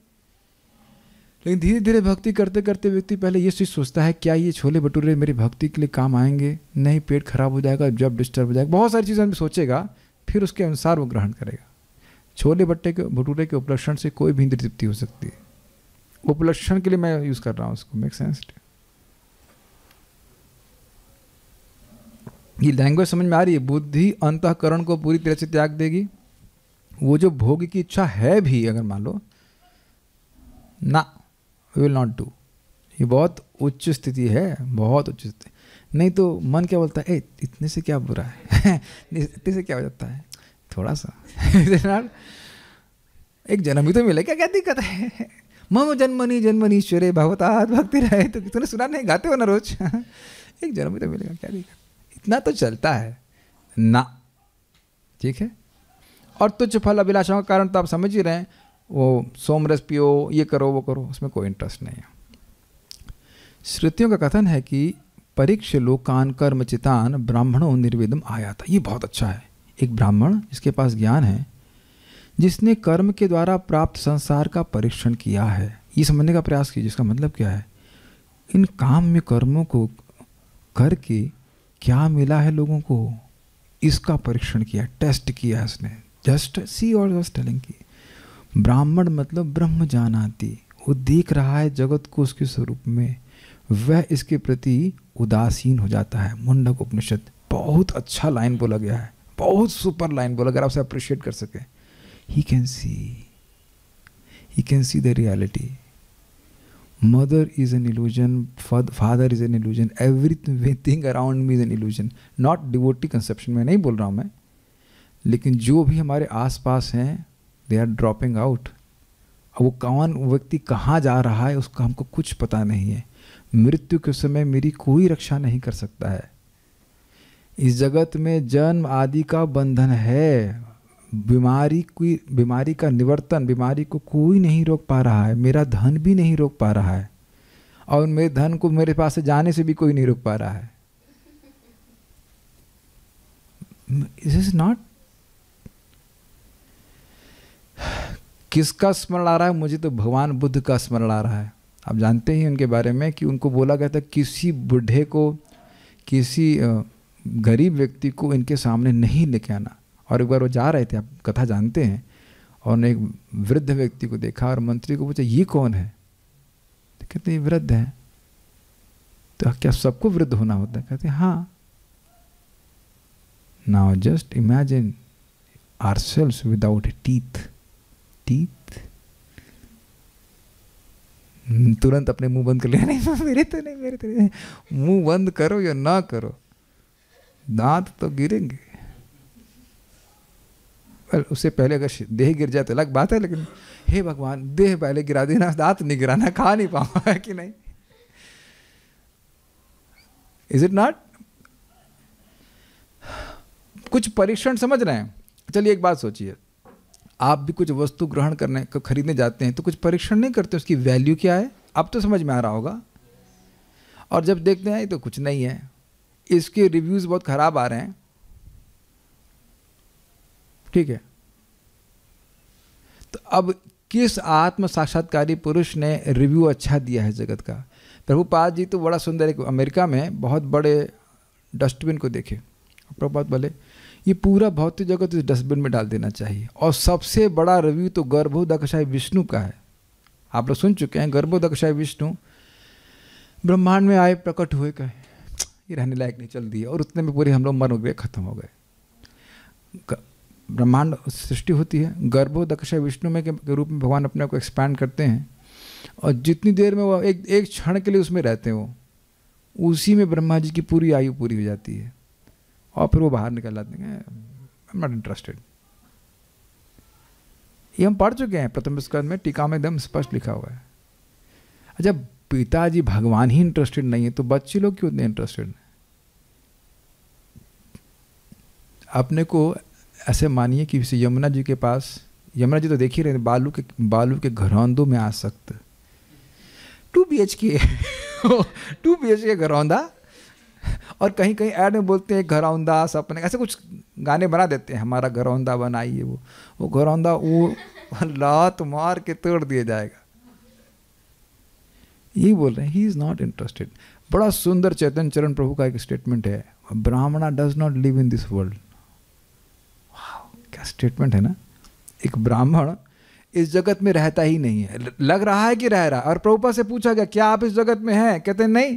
S1: लेकिन धीरे धीरे भक्ति करते करते व्यक्ति पहले ये चीज़ सोचता है, क्या ये छोले भटूरे मेरी भक्ति के लिए काम आएंगे? नहीं, पेट खराब हो जाएगा, जब डिस्टर्ब हो जाएगा, बहुत सारी चीज़ें सोचेगा, फिर उसके अनुसार वो ग्रहण करेगा। छोले भटूरे के उपलक्षण से कोई भी इंद्रिय तृप्ति हो सकती है। उपलक्षण के लिए मैं यूज़ कर रहा हूँ उसको, मेक सेंस? ये लैंग्वेज समझ में आ रही है? बुद्धि अंतःकरण को पूरी तरह से त्याग देगी। वो जो भोग की इच्छा है भी, अगर मान लो ना, विल नॉट डू, ये बहुत उच्च स्थिति है, बहुत उच्च स्थिति। नहीं तो मन क्या बोलता है, इतने से क्या बुरा है इतने से क्या हो जाता है, थोड़ा सा एक जन्म ही तो मिलेगा, क्या दिक्कत है? मम जन्मनी जन्मनी ईश्वरे भगवतात भक्ति रहे, तो तूने सुना नहीं, गाते हो ना रोज एक जन्म ही तो मिलेगा, क्या दिक्कत? इतना तो चलता है ना, ठीक है। और तुच्छ फल अभिलाषाओं का कारण तो आप समझ ही रहे हैं, वो सोमरस पियो, ये करो वो करो, उसमें कोई इंटरेस्ट नहीं है। श्रुतियों का कथन है कि परीक्ष लोकान कर्मचितान ब्राह्मणों निर्वेदम आया था। ये बहुत अच्छा है। एक ब्राह्मण जिसके पास ज्ञान है, जिसने कर्म के द्वारा प्राप्त संसार का परीक्षण किया है, ये समझने का प्रयास किया जिसका मतलब क्या है, इन काम में कर्मों को करके क्या मिला है लोगों को, इसका परीक्षण किया, टेस्ट किया है उसने। जस्ट सी और जस्ट टेलिंग की। ब्राह्मण मतलब ब्रह्म जानाति, वो देख रहा है जगत को उसके स्वरूप में, वह इसके प्रति उदासीन हो जाता है। मुंडक उपनिषद, बहुत अच्छा लाइन बोला गया है, बहुत सुपर लाइन बोला, अगर आप उसे अप्रिशिएट कर सके। He can see the reality. Mother is an illusion, father is an illusion, everything around me is an illusion. Not devotee conception में नहीं बोल रहा हूँ मैं, लेकिन जो भी हमारे आसपास हैं, दे आर ड्रॉपिंग आउट। अब वो कौन व्यक्ति कहाँ जा रहा है उसका हमको कुछ पता नहीं है। मृत्यु के समय मेरी कोई रक्षा नहीं कर सकता है। इस जगत में जन्म आदि का बंधन है, बीमारी का निवर्तन, बीमारी को कोई नहीं रोक पा रहा है, मेरा धन भी नहीं रोक पा रहा है, और मेरे धन को मेरे पास से जाने से भी कोई नहीं रोक पा रहा है। This is not. किसका स्मरण आ रहा है? मुझे तो भगवान बुद्ध का स्मरण आ रहा है। आप जानते ही उनके बारे में कि उनको बोला गया था किसी बूढ़े को, किसी गरीब व्यक्ति को इनके सामने नहीं लेके आना। और एक बार वो जा रहे थे, आप कथा जानते हैं, और उन्होंने एक वृद्ध व्यक्ति को देखा और मंत्री को पूछा ये कौन है? तो कहते ये वृद्ध है। तो क्या सबको वृद्ध होना होता है? कहते हाँ। Now just imagine ourselves without teeth. Teeth. तुरंत अपने मुंह बंद कर लिया, नहीं मेरे तो नहीं। मुंह बंद करो या ना करो, दांत तो गिरेंगे। उससे पहले अगर देह गिर जाए तो अलग बात है, लेकिन हे भगवान देह पहले गिरा देना, दांत नहीं गिराना, खा नहीं पाऊंगा कि नहीं। Is it not? कुछ परीक्षण समझ रहे हैं? चलिए एक बात सोचिए, आप भी कुछ वस्तु ग्रहण करने को खरीदने जाते हैं तो कुछ परीक्षण नहीं करते उसकी वैल्यू क्या है? अब तो समझ में आ रहा होगा। और जब देखते हैं तो कुछ नहीं है, इसके रिव्यूज बहुत खराब आ रहे हैं, ठीक है। तो अब किस आत्म साक्षात्कारी पुरुष ने रिव्यू अच्छा दिया है जगत का? प्रभुपाद जी तो बड़ा सुंदर, एक अमेरिका में बहुत बड़े डस्टबिन को देखे, प्रभुपाद बोले ये पूरा भौतिक जगत इस डस्टबिन में डाल देना चाहिए। और सबसे बड़ा रिव्यू तो गर्भोदकशाई विष्णु का है। आप लोग सुन चुके हैं, गर्भोदकशाई विष्णु ब्रह्मांड में आए, प्रकट हुए, कहे ये रहने लायक नहीं, चल दिए, और उतने में पूरे हम लोग मर गए, खत्म हो गए। ब्रह्मांड सृष्टि होती है, गर्भोदकशाई विष्णु में के रूप में भगवान अपने को एक्सपैंड करते हैं, और जितनी देर में वो एक क्षण के लिए उसमें रहते हैं, वो उसी में ब्रह्मा जी की पूरी आयु पूरी हो जाती है, और फिर वो बाहर निकल आते हैं, आई एम नॉट इंटरेस्टेड। ये हम पढ़ चुके हैं प्रथम स्कंद में, टीका में एकदम स्पष्ट लिखा हुआ है। अच्छा, पिताजी भगवान ही इंटरेस्टेड नहीं है तो बच्चे लोग क्यों इतने इंटरेस्टेड हैं? अपने को ऐसे मानिए कि यमुना जी के पास, यमुना जी तो देख ही रहे, बालू के घरौंदों में आसक्त, 2 BHK 2 BHK घरौंदा, और कहीं कहीं ऐड में बोलते हैं घरौंदा सपने, ऐसे कुछ गाने बना देते हैं, हमारा घरौंदा बनाइए, वो घरौंदा वो लात मार के तोड़ दिया जाएगा। यही बोल रहे हैं, ही इज नॉट इंटरेस्टेड। बड़ा सुंदर चैतन्य चरण प्रभु का एक स्टेटमेंट है, ब्राह्मणा does not live in this world. क्या स्टेटमेंट है ना, एक ब्राह्मण इस जगत में रहता ही नहीं है, लग रहा है कि रह रहा है। और प्रभुपाद से पूछा गया क्या आप इस जगत में हैं? कहते हैं नहीं।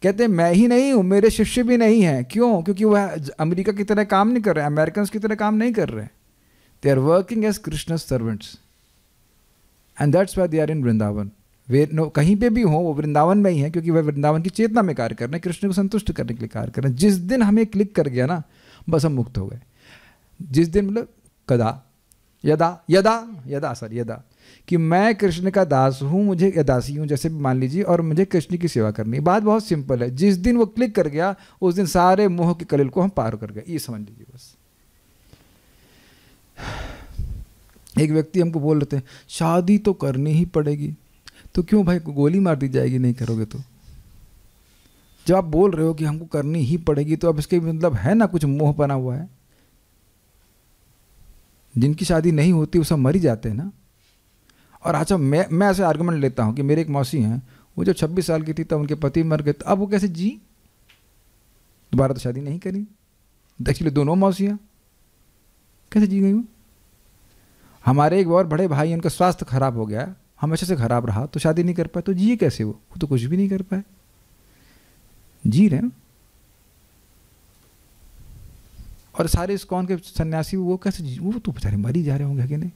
S1: कहते हैं मैं ही नहीं हूँ, मेरे शिष्य भी नहीं हैं। क्यों? क्योंकि वह अमेरिका की तरह काम नहीं कर रहे, अमेरिकन की तरह काम नहीं कर रहे। They are working as Krishna servants and that's why they are in Vrindavan. वे नो कहीं पे भी हो वो वृंदावन में ही है, क्योंकि वह वृंदावन की चेतना में कार्य कर रहे हैं, कृष्ण को संतुष्ट करने के लिए कार्य कर रहे हैं। जिस दिन हमें क्लिक कर गया ना, बस हम मुक्त हो गए। जिस दिन मतलब कदा यदा कि मैं कृष्ण का दास हूँ, मुझे या दासी हूँ जैसे भी मान लीजिए, और मुझे कृष्ण की सेवा करनी है। बात बहुत सिंपल है। जिस दिन वो क्लिक कर गया उस दिन सारे मोह के कलिल को हम पार कर गए, ये समझ लीजिए बस। एक व्यक्ति हमको बोल रहे थे शादी तो करनी ही पड़ेगी, तो क्यों भाई गोली मार दी जाएगी नहीं करोगे तो? जब आप बोल रहे हो कि हमको करनी ही पड़ेगी तो अब इसके मतलब है ना कुछ मोह बना हुआ है। जिनकी शादी नहीं होती वो सब मर ही जाते हैं ना। और अच्छा मैं ऐसे आर्गुमेंट लेता हूँ कि मेरे एक मौसी हैं, वो जब 26 साल की थी तब उनके पति मर गए, तो अब वो कैसे जी? दोबारा तो शादी नहीं करी। एक्चुअली दोनों मौसियाँ कैसे जी गई वो? हमारे एक और बड़े भाई, उनका स्वास्थ्य खराब हो गया, हमेशा से खराब रहा, तो शादी नहीं कर पाए, तो जिए कैसे? वो तो कुछ भी नहीं कर पाए, जी रहे हैं। और सारे इस्कॉन के सन्यासी वो कैसे जी? वो तो बेचारे मर ही जा रहे होंगे कि नहीं।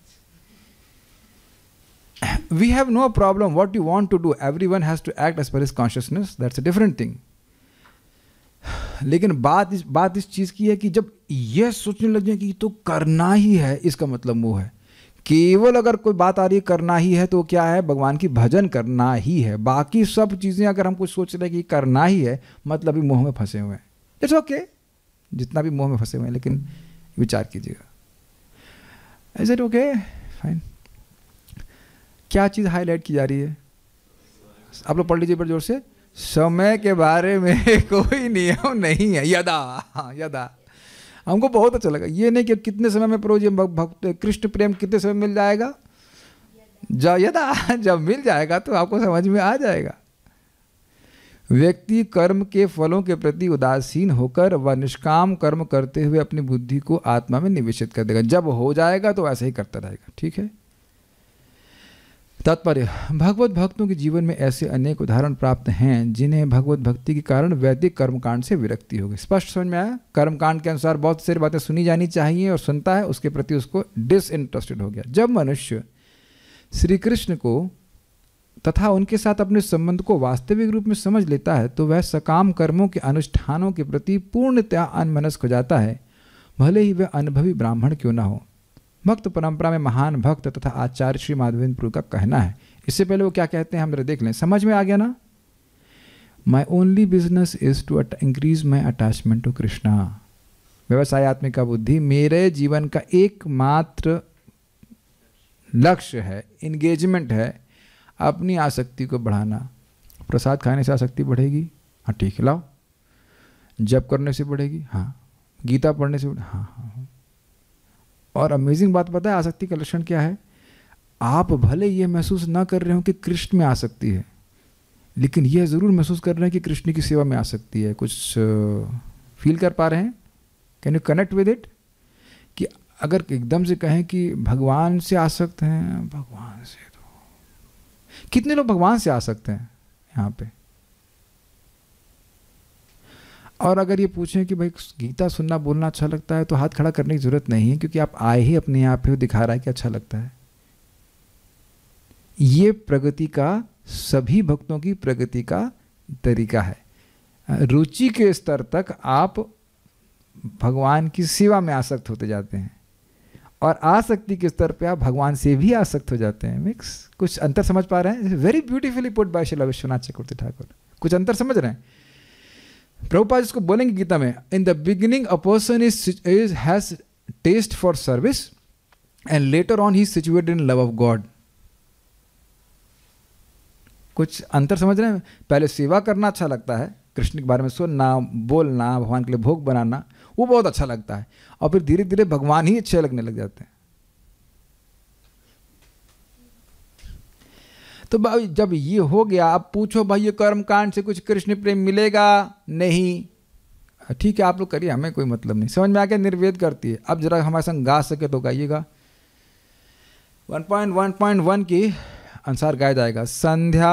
S1: We have no problem what you want to do. Everyone has to act as per his consciousness. That's a different thing. लेकिन बात इस चीज़ की है कि जब यह सोचने लग जाए कि तो करना ही है, इसका मतलब मोह है। केवल अगर कोई बात आ रही है करना ही है तो क्या है? भगवान की भजन करना ही है। बाकी सब चीज़ें अगर हम कुछ सोच रहे हैं कि करना ही है, मतलब भी मोह में फंसे हुए हैं। इट्स ओके, जितना भी मोह में फंसे हुए हैं, लेकिन विचार कीजिएगा। Is it okay? फाइन। क्या चीज़ हाईलाइट की जा रही है? आप लोग पढ़ लीजिए पर जोर से। समय के बारे में कोई नियम नहीं है। यदा हमको बहुत अच्छा लगा। ये नहीं कि कितने समय में प्रभु जी भक्त कृष्ण प्रेम कितने समय मिल जाएगा, जब मिल जाएगा तो आपको समझ में आ जाएगा। व्यक्ति कर्म के फलों के प्रति उदासीन होकर व निष्काम कर्म करते हुए अपनी बुद्धि को आत्मा में निवेशित कर देगा। जब हो जाएगा तो ऐसे ही करता रहेगा। ठीक है। तात्पर्य, भगवत भक्तों के जीवन में ऐसे अनेक उदाहरण प्राप्त हैं जिन्हें भगवत भक्ति के कारण वैदिक कर्मकांड से विरक्ति हो गई। स्पष्ट समझ में आया? कर्मकांड के अनुसार बहुत सारी बातें सुनी जानी चाहिए और सुनता है, उसके प्रति उसको डिसइंटरेस्टेड हो गया। जब मनुष्य श्री कृष्ण को तथा उनके साथ अपने संबंध को वास्तविक रूप में समझ लेता है तो वह सकाम कर्मों के अनुष्ठानों के प्रति पूर्णतया अनमनस्क हो जाता है, भले ही वह अनुभवी ब्राह्मण क्यों ना हो। भक्त परंपरा में महान भक्त तथा आचार्य श्री माधवेंद्र प्रभु का कहना है। इससे पहले वो क्या कहते हैं हम जरा देख लें, समझ में आ गया ना? My only business is to increase my attachment to Krishna. व्यवसायत्मिका बुद्धि मेरे जीवन का एकमात्र लक्ष्य है, इंगेजमेंट है, अपनी आसक्ति को बढ़ाना। प्रसाद खाने से आसक्ति बढ़ेगी? हाँ ठीक है, लाओ। जप करने से बढ़ेगी? हाँ। गीता पढ़ने से हाँ हाँ। और अमेजिंग बात पता है आसक्ति का लक्षण क्या है? आप भले ये महसूस ना कर रहे हो कि कृष्ण में आसक्ति है, लेकिन यह ज़रूर महसूस कर रहे हैं कि कृष्ण की सेवा में आसक्ति है। कुछ फील कर पा रहे हैं? Can you connect with it? कि अगर एकदम से कहें कि भगवान से आसक्त हैं, भगवान से तो कितने लोग भगवान से आसक्त हैं यहाँ पे? और अगर ये पूछें कि भाई गीता सुनना बोलना अच्छा लगता है तो हाथ खड़ा करने की जरूरत नहीं है, क्योंकि आप आए ही अपने आप पे दिखा रहा है कि अच्छा लगता है। ये प्रगति का, सभी भक्तों की प्रगति का तरीका है। रुचि के स्तर तक आप भगवान की सेवा में आसक्त होते जाते हैं और आसक्ति के स्तर पे आप भगवान से भी आसक्त हो जाते हैं। मिक्स, कुछ अंतर समझ पा रहे हैं? Very beautifully put by Srila Vishwanath Chakravarti Thakur. कुछ अंतर समझ रहे हैं? प्रभुपाद इसको बोलेंगे गीता में, in the beginning a person has taste for service and later on he is situated in love of God. कुछ अंतर समझ रहे हैं? पहले सेवा करना अच्छा लगता है, कृष्ण के बारे में सुनना, बोलना, भगवान के लिए भोग बनाना, वो बहुत अच्छा लगता है, और फिर धीरे धीरे भगवान ही अच्छे लगने लग जाते हैं। तो भाई जब ये हो गया, अब पूछो भाई ये कर्मकांड से कुछ कृष्ण प्रेम मिलेगा? नहीं। ठीक है, आप लोग करिए, हमें कोई मतलब नहीं। समझ में आ गया? निर्वेद करती है। अब जरा हमारे संग गा सके तो गाइएगा। 1.1.1 की अनुसार गाया जाएगा। संध्या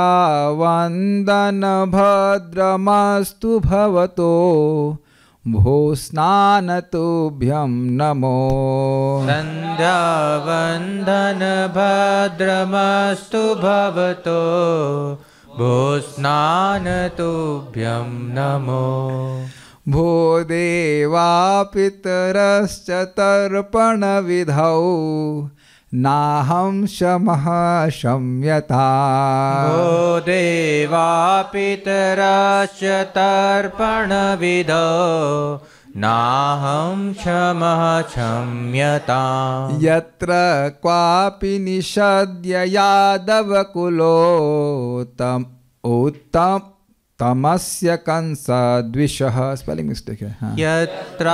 S1: वंदन भद्रमस्तु भवतो भो स्नान तुभ्यं नमो।
S2: संध्या वंदन भद्रमस्तु भवतो भो स्नान तुभ्यं नमो।
S1: भो देवा पितरश्च तर्पण विधौ नाहं शमः शम्यता।
S2: भो देवा पितरश्च तर्पण विधौ नाहं क्षमः क्षम्यता।
S1: यत्र क्वापि निषद्य यादवकुलो उत्तम तमस्य कंसद्विषः। स्पेलिंग मिस्टेक है। हाँ।
S2: यत्र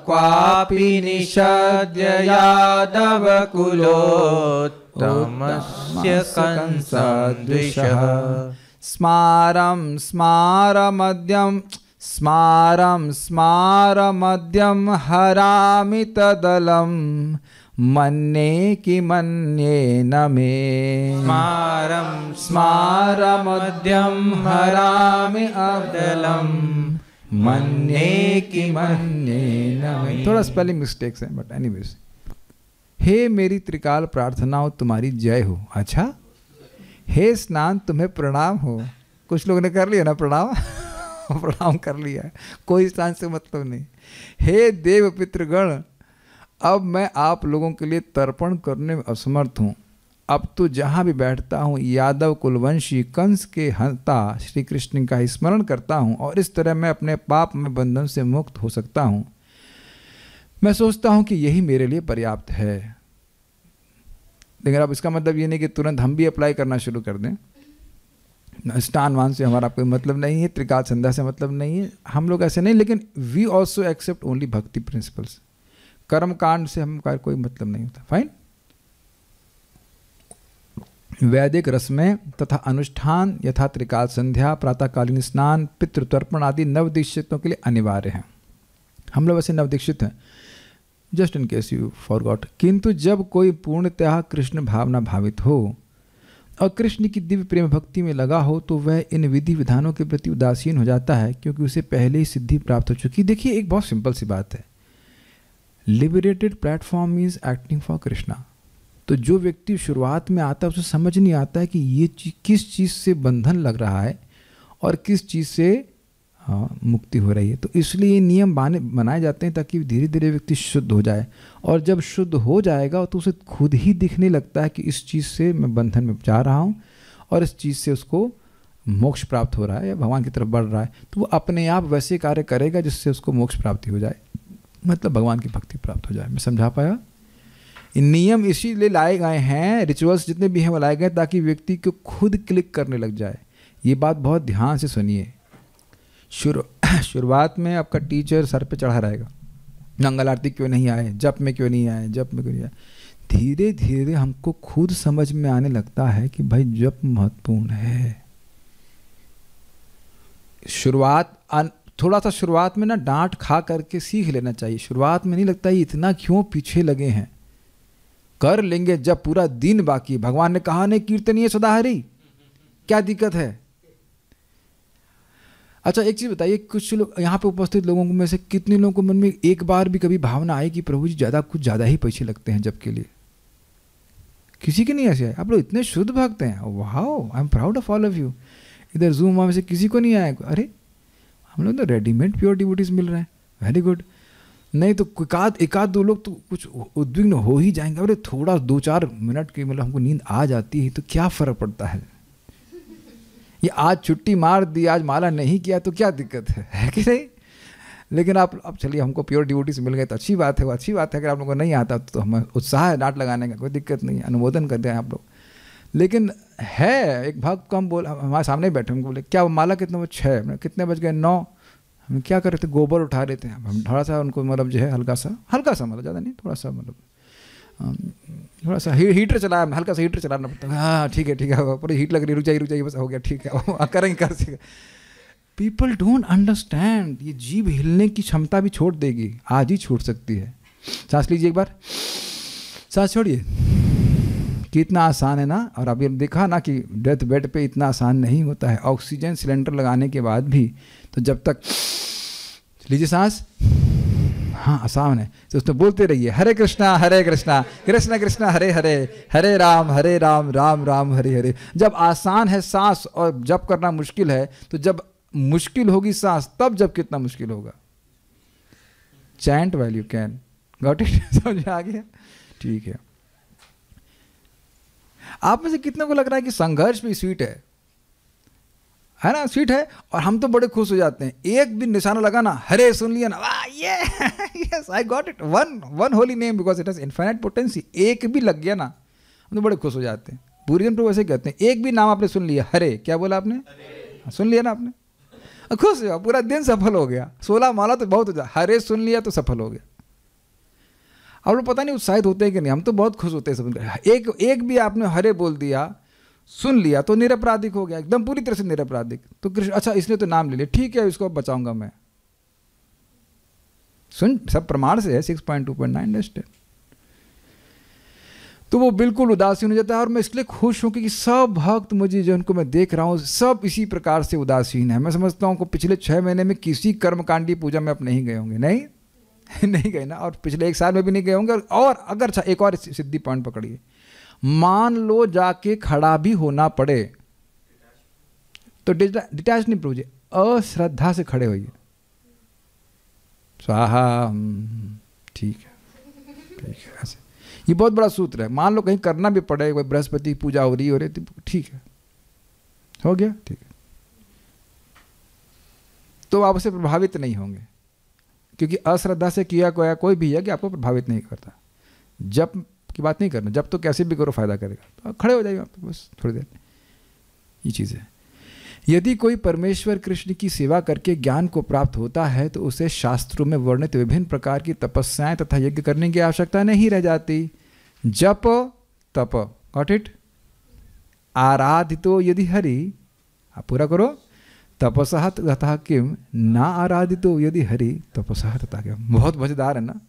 S2: क्वापि निषद्य यादवकुलो तमस्य कंसद्विषः।
S1: स्मारं स्मारमद्यं स्मारं स्मारमद्यं हरामि तदलं मन्ये कि मन्ये न मे।
S2: स्मारं स्मारमद्यं हरामि अदलं मन्ये कि मन्ये न मे।
S1: थोड़ा स्पेलिंग मिस्टेक्स हैं, बट एनीवेज। हे मेरी त्रिकाल प्रार्थनाओं तुम्हारी जय हो। अच्छा, हे स्नान तुम्हें प्रणाम हो। कुछ लोगों ने कर लिया ना प्रणाम प्रणाम कर लिया है, कोई स्नान से मतलब नहीं। हे देव पितृगण, अब मैं आप लोगों के लिए तर्पण करने में असमर्थ हूँ। अब तो जहाँ भी बैठता हूँ यादव कुलवंशी कंस के हंता श्री कृष्ण का ही स्मरण करता हूँ और इस तरह मैं अपने पाप में बंधन से मुक्त हो सकता हूँ। मैं सोचता हूँ कि यही मेरे लिए पर्याप्त है। लेकिन अब इसका मतलब ये नहीं कि तुरंत हम भी अप्लाई करना शुरू कर दें। स्नानवान से हमारा कोई मतलब नहीं है, त्रिकाल संध्या से मतलब नहीं है, हम लोग ऐसे नहीं। लेकिन वी ऑल्सो एक्सेप्ट ओनली भक्ति प्रिंसिपल्स। कर्म कांड से हमारा कोई मतलब नहीं होता। फाइन। वैदिक रस्में तथा अनुष्ठान यथा त्रिकाल संध्या, प्रातःकालीन स्नान, पितृतर्पण आदि नवदीक्षितों के लिए अनिवार्य हैं। हम लोग वैसे नवदीक्षित हैं, just in case you forgot. किंतु जब कोई पूर्णतः कृष्ण भावना भावित हो और कृष्ण की दिव्य प्रेम भक्ति में लगा हो तो वह इन विधि विधानों के प्रति उदासीन हो जाता है, क्योंकि उसे पहले ही सिद्धि प्राप्त हो चुकी। देखिए एक बहुत सिंपल सी बात है, liberated platform is acting for Krishna. तो जो व्यक्ति शुरुआत में आता है उसे समझ नहीं आता है कि ये किस चीज़ से बंधन लग रहा है और किस चीज़ से मुक्ति हो रही है। तो इसलिए ये नियम बनाए जाते हैं ताकि धीरे धीरे व्यक्ति शुद्ध हो जाए, और जब शुद्ध हो जाएगा तो उसे खुद ही दिखने लगता है कि इस चीज़ से मैं बंधन में जा रहा हूँ और इस चीज़ से उसको मोक्ष प्राप्त हो रहा है या भगवान की तरफ बढ़ रहा है। तो वो अपने आप वैसे कार्य करेगा जिससे उसको मोक्ष प्राप्ति हो जाए, मतलब भगवान की भक्ति प्राप्त हो जाए। मैं समझा पाया? इन नियम इसीलिए लाए गए हैं, रिचुअल्स जितने भी हैं वो लाए गए ताकि व्यक्ति को खुद क्लिक करने लग जाए। ये बात बहुत ध्यान से सुनिए। शुरुआत में आपका टीचर सर पे चढ़ा रहेगा, मंगल आरती क्यों नहीं आए, जप में क्यों नहीं आए, जप में क्यों नहीं आए। धीरे धीरे हमको खुद समझ में आने लगता है कि भाई जप महत्वपूर्ण है। थोड़ा सा शुरुआत में ना डांट खा करके सीख लेना चाहिए। शुरुआत में नहीं लगता ये इतना क्यों पीछे लगे हैं, कर लेंगे जब पूरा दिन बाकी। भगवान ने कहा नहीं कीर्तनीय सदाहरी, क्या दिक्कत है। अच्छा एक चीज़ बताइए, कुछ लोग यहाँ पे उपस्थित लोगों में से कितने लोगों को मन में एक बार भी कभी भावना आई कि प्रभु जी कुछ ज़्यादा ही पैसे लगते हैं जब के लिए? किसी के नहीं ऐसे आए? आप लोग इतने शुद्ध भक्त हैं, wow, I am proud of all of you. इधर जूम में से किसी को नहीं आया? अरे हम लोग तो रेडीमेड प्योर डिवोटीज मिल रहे हैं, वेरी गुड। नहीं तो एक आध दो लोग तो कुछ उद्विग्न हो ही जाएंगे। अरे थोड़ा 2-4 मिनट की मतलब हमको नींद आ जाती है तो क्या फ़र्क पड़ता है, ये आज छुट्टी मार दी, आज माला नहीं किया तो क्या दिक्कत है कि नहीं। लेकिन आप अब चलिए हमको प्योर डिवोटीज मिल गए तो अच्छी बात है, वो अच्छी बात है। अगर आप लोगों को नहीं आता तो हमें उत्साह है डांट लगाने का, कोई दिक्कत नहीं, अनुमोदन करते हैं आप लोग। लेकिन है एक भक्त को हम हमारे सामने बैठे, हमको बोले क्या माला कितने बजे? 6। कितने बज गए? 9। हम क्या कर रहे थे? गोबर उठा रहे थे। हम थोड़ा सा उनको मतलब जो है हल्का सा मतलब ज़्यादा नहीं, थोड़ा सा मतलब थोड़ा सा हीटर चलाया, हल्का सा हीटर चलाना पड़ता है। हाँ ठीक है पूरी हीट लग रही, रुक जाइए बस हो गया, ठीक है करेंगे कर सके। पीपल डोंट अंडरस्टैंड, ये जीभ हिलने की क्षमता भी छोड़ देगी, आज ही छूट सकती है। सांस लीजिए एक बार, सांस छोड़िए। कितना आसान है ना। और अभी देखा ना कि डेथ बेड पे इतना आसान नहीं होता है। ऑक्सीजन सिलेंडर लगाने के बाद भी तो जब तक लीजिए सांस, हाँ आसान है तो उसमें बोलते रहिए हरे कृष्णा कृष्ण कृष्ण हरे हरे, हरे राम राम राम हरे हरे। जब आसान है सांस और जब करना मुश्किल है, तो जब मुश्किल होगी सांस तब जब कितना मुश्किल होगा। Chant while you can, got it? समझ आ गया? ठीक है। आप में से कितने को लग रहा है कि संघर्ष भी स्वीट है ना? स्वीट है। और हम तो बड़े खुश हो जाते हैं, एक भी निशाना लगा ना, हरे सुन लिया ना, वाह ये yes I got it, one holy name because it has infinite potency. एक भी लग गया ना हम तो बड़े खुश हो जाते हैं। पूरी प्रभु ऐसे कहते हैं, एक भी नाम आपने सुन लिया, हरे, क्या बोला आपने? सुन लिया ना आपने, खुश हो, पूरा दिन सफल हो गया। 16 माला तो बहुत हो जाए, हरे सुन लिया तो सफल हो गया। आप लोग पता नहीं उत्साहित होते हैं कि नहीं, हम तो बहुत खुश होते हैं सब। एक भी आपने हरे बोल दिया, सुन लिया तो निरपराधिक हो गया, एकदम पूरी तरह से निरपराधिक। तो कृष्ण अच्छा इसने तो नाम ले लिया, ठीक है इसको बचाऊंगा मैं। सुन सब प्रमाण से है, 6.2.9 अंडरस्टैंड। तो वो बिल्कुल उदासीन हो जाता है। और मैं इसलिए खुश हूं कि सब भक्त मुझे जो उनको मैं देख रहा हूं सब इसी प्रकार से उदासीन है। मैं समझता हूं कि पिछले 6 महीने में किसी कर्मकांडी पूजा में आप नहीं गए होंगे, नहीं गए ना, और पिछले 1 साल में भी नहीं गए होंगे। और अगर अच्छा एक और सिद्धि पॉइंट पकड़िए, मान लो जाके खड़ा भी होना पड़े तो डिटैच नहीं प्रभु जी, अश्रद्धा से खड़े होइए। स्वाहा, ठीक है ऐसे। ये बहुत बड़ा सूत्र है। मान लो कहीं करना भी पड़े, कोई बृहस्पति पूजा हो रही ठीक है, हो गया, ठीक है, तो आप उससे प्रभावित नहीं होंगे, क्योंकि अश्रद्धा से किया गया कोई भी है कि आपको प्रभावित नहीं करता। जब की बात नहीं करना, जब तो कैसे भी करो फायदा करेगा, तो खड़े हो जाइए आप बस थोड़ी देर। ये चीज़ है। यदि कोई परमेश्वर कृष्ण की सेवा करके ज्ञान को प्राप्त होता है तो उसे शास्त्रों में वर्णित विभिन्न प्रकार की तपस्याएं तथा यज्ञ करने की आवश्यकता नहीं रह जाती। जप तप, गॉट इट? आराधितो यदि हरि, आप पूरा करो, तपसः तथा किम ना आराधितो यदि हरि तपसः तथा किम। बहुत मजेदार है ना।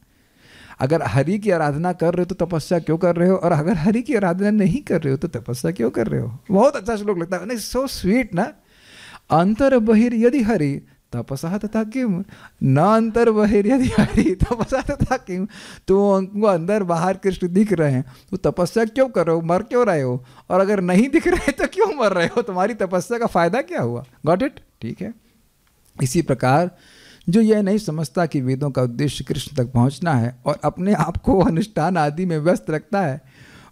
S1: अगर हरि की आराधना कर रहे हो तो तपस्या क्यों कर रहे हो, और अगर हरि की आराधना नहीं कर रहे हो तो तपस्या क्यों कर रहे हो। बहुत अच्छा श्लोक लगता है, नहीं सो स्वीट ना। अंतर बहिर यदि हरि तपसा तथा किम, न अंतर बहिर यदि हरि तपसा तथा किम। तो उनको अंदर बाहर कृष्ण दिख रहे हैं तो तपस्या क्यों कर रहे हो, मर क्यों रहे हो, और अगर नहीं दिख रहे तो क्यों मर रहे हो, तुम्हारी तपस्या का फायदा क्या हुआ। गॉट इट, ठीक है। इसी प्रकार जो यह नहीं समझता कि वेदों का उद्देश्य कृष्ण तक पहुंचना है और अपने आप को अनुष्ठान आदि में व्यस्त रखता है,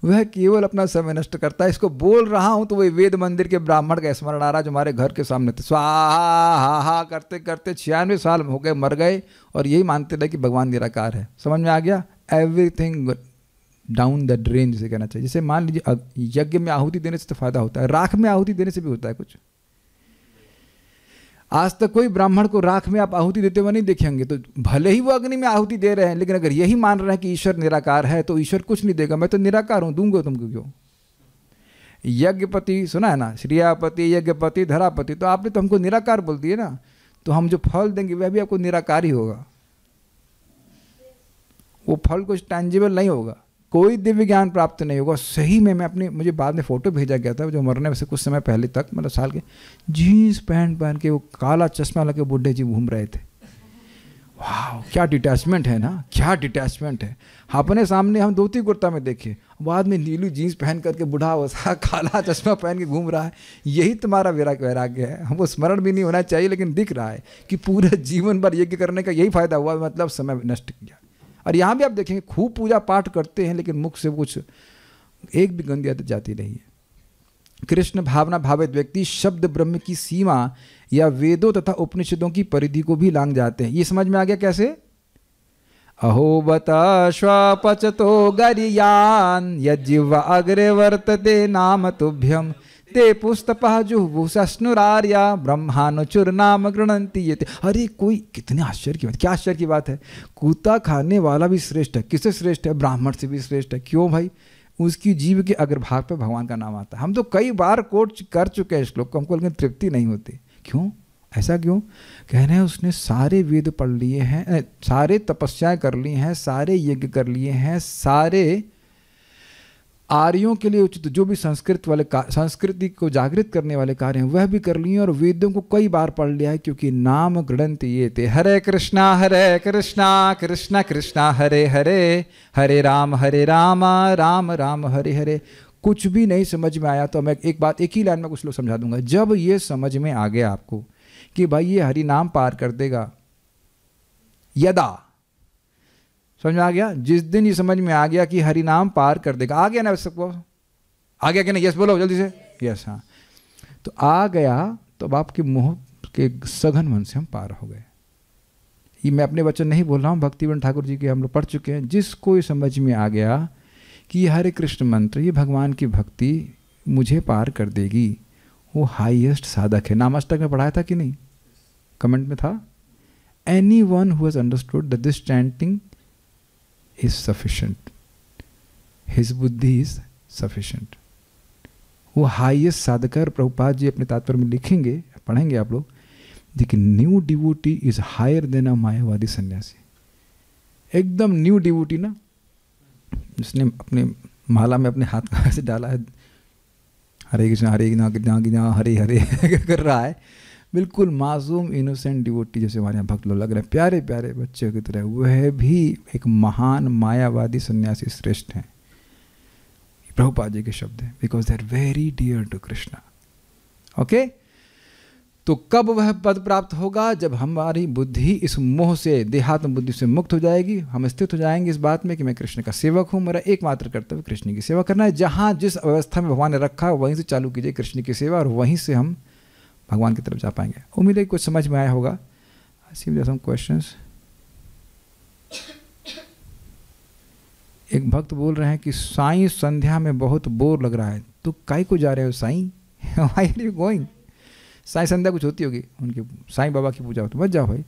S1: वह केवल अपना समय नष्ट करता है। इसको बोल रहा हूं तो वही वेद मंदिर के ब्राह्मण का स्मरण आ रहा जो हमारे घर के सामने थे, स्वाहा हा हा करते करते 96 साल हो गए, मर गए, और यही मानते रहे कि भगवान निराकार है। समझ में आ गया, एवरीथिंग डाउन द ड्रेन जिसे कहना चाहिए। जैसे मान लीजिए यज्ञ में आहुति देने से तो फायदा होता है, राख में आहुति देने से भी होता है कुछ। आज तक कोई ब्राह्मण को राख में आप आहुति देते हुए नहीं देखेंगे, तो भले ही वो अग्नि में आहुति दे रहे हैं, लेकिन अगर यही मान रहे हैं कि ईश्वर निराकार है तो ईश्वर कुछ नहीं देगा, मैं तो निराकार हूं, दूंगा तुमको क्यों। यज्ञपति सुना है ना, श्रियापति यज्ञपति धरापति, तो आपने तो हमको निराकार बोल दिए ना, तो हम जो फल देंगे वह भी आपको निराकार ही होगा, वो फल कुछ टैंजिबल नहीं होगा, कोई दिव्य ज्ञान प्राप्त नहीं होगा। सही में मैं अपने, मुझे बाद में फोटो भेजा गया था जो मरने से कुछ समय पहले तक, मतलब साल के, जीन्स पैंट पहन के वो काला चश्मा लगे बुढ़े जी घूम रहे थे। वाह, क्या डिटैचमेंट है ना, क्या डिटैचमेंट है। अपने सामने हम धोती कुर्ता में देखे, बाद में नीली जीन्स पहन करके बुढ़ा वसा काला चश्मा पहन के घूम रहा है। यही तुम्हारा वैराग्य है। हमको स्मरण भी नहीं होना चाहिए, लेकिन दिख रहा है कि पूरे जीवन भर यज्ञ करने का यही फायदा हुआ, मतलब समय नष्ट किया। और यहाँ भी आप देखेंगे खूब पूजा पाठ करते हैं, लेकिन मुख से कुछ एक भी गंदी आदत जाती नहीं है। कृष्ण भावना भावित व्यक्ति शब्द ब्रह्म की सीमा या वेदों तथा उपनिषदों की परिधि को भी लांघ जाते हैं। ये समझ में आ गया कैसे। अहो बता श्वापचतो गरियान यज्जिह्वा अग्रे वर्तते नाम तुभ्यम ते पुस्तपः जुहुषस्नुरार्या ब्रह्मानुचुर नाम गृणन्ति ये। अरे कोई कितने आश्चर्य की बात, क्या आश्चर्य की बात है। कुत्ता खाने वाला भी श्रेष्ठ है, किससे श्रेष्ठ है, ब्राह्मण से भी श्रेष्ठ है। क्यों भाई, उसकी जीव के अग्रभाग पे भगवान का नाम आता है। हम तो कई बार कोट कर चुके हैं श्लोक को, हमको लेकिन तृप्ति नहीं होती। क्यों, ऐसा क्यों। कह रहे हैं उसने सारे वेद पढ़ लिए हैं, सारे तपस्याएं कर ली हैं, सारे यज्ञ कर लिए हैं, सारे आर्यों के लिए उचित जो भी संस्कृति को जागृत करने वाले कार्य हैं वह भी कर लिए, और वेदों को कई बार पढ़ लिया है, क्योंकि नाम गृणन्ति ये थे। हरे कृष्णा कृष्णा कृष्णा हरे हरे, हरे राम राम राम हरे हरे। कुछ भी नहीं समझ में आया तो मैं एक बात एक ही लाइन में कुछ लोग समझा दूंगा। जब ये समझ में आ गया आपको कि भाई ये हरि नाम पार कर देगा, यदा समझ में आ गया, जिस दिन ये समझ में आ गया कि हरि नाम पार कर देगा, आ गया ना सबको, आ गया कि नहीं, यस बोलो जल्दी से, यस हाँ, तो आ गया, तो अब आपके मोह के सघन मन से हम पार हो गए। ये मैं अपने वचन नहीं बोल रहा हूँ, भक्तिवंत ठाकुर जी के हम लोग पढ़ चुके हैं। जिसको ये समझ में आ गया कि ये हरे कृष्ण मंत्र, ये भगवान की भक्ति मुझे पार कर देगी, वो हाईएस्ट साधक है। नामाष्टक में पढ़ाया था कि नहीं, कमेंट में था। Any one who has understood that this chanting is sufficient, his buddhi is sufficient, वो हाईएस्ट साधक है। और प्रभुपाद जी अपने तात्पर्य में लिखेंगे, पढ़ेंगे आप लोग, देखिए new devotee is higher than a मायावादी सन्यासी। एकदम न्यू डिवोटी ना, जिसने अपने माला में अपने हाथ का ऐसे डाला है, हरे कृष्णा हरे हरे कर रहा है, बिल्कुल मासूम इनोसेंट डिवोटी जैसे हमारे यहाँ भक्त लोग लग रहे हैं, प्यारे प्यारे बच्चे की तरह, वह भी एक महान मायावादी सन्यासी श्रेष्ठ हैं। प्रभुपाद जी के शब्द हैं, because they are very dear to Krishna. Okay, तो कब वह पद प्राप्त होगा, जब हमारी बुद्धि इस मोह से, देहात्म बुद्धि से मुक्त हो जाएगी। हम स्थित हो जाएंगे इस बात में कि मैं कृष्ण का सेवक हूँ, मेरा एकमात्र कर्तव्य कृष्ण की सेवा करना है। जहाँ जिस अवस्था में भगवान ने रखा वहीं से चालू कीजिए कृष्ण की सेवा, और वहीं से हम भगवान की तरफ जा पाएंगे। उम्मीद है कुछ समझ में आया होगा। Some questions. एक भक्त बोल रहे हैं कि साईं संध्या में बहुत बोर लग रहा है, तो काहे को जा रहे हो Sai, why are you going. Sai Sandhya कुछ होती होगी, उनकी साईं बाबा की पूजा होती, बच जाओ भाई,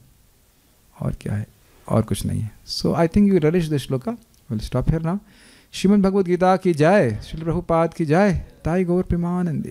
S1: और क्या है, और कुछ नहीं है। So I think you relish this श्लोका, will stop here now. Shrimad Bhagavad Gita की जय, श्रील प्रभुपाद की जय, ताई गौर प्रेमानंदे।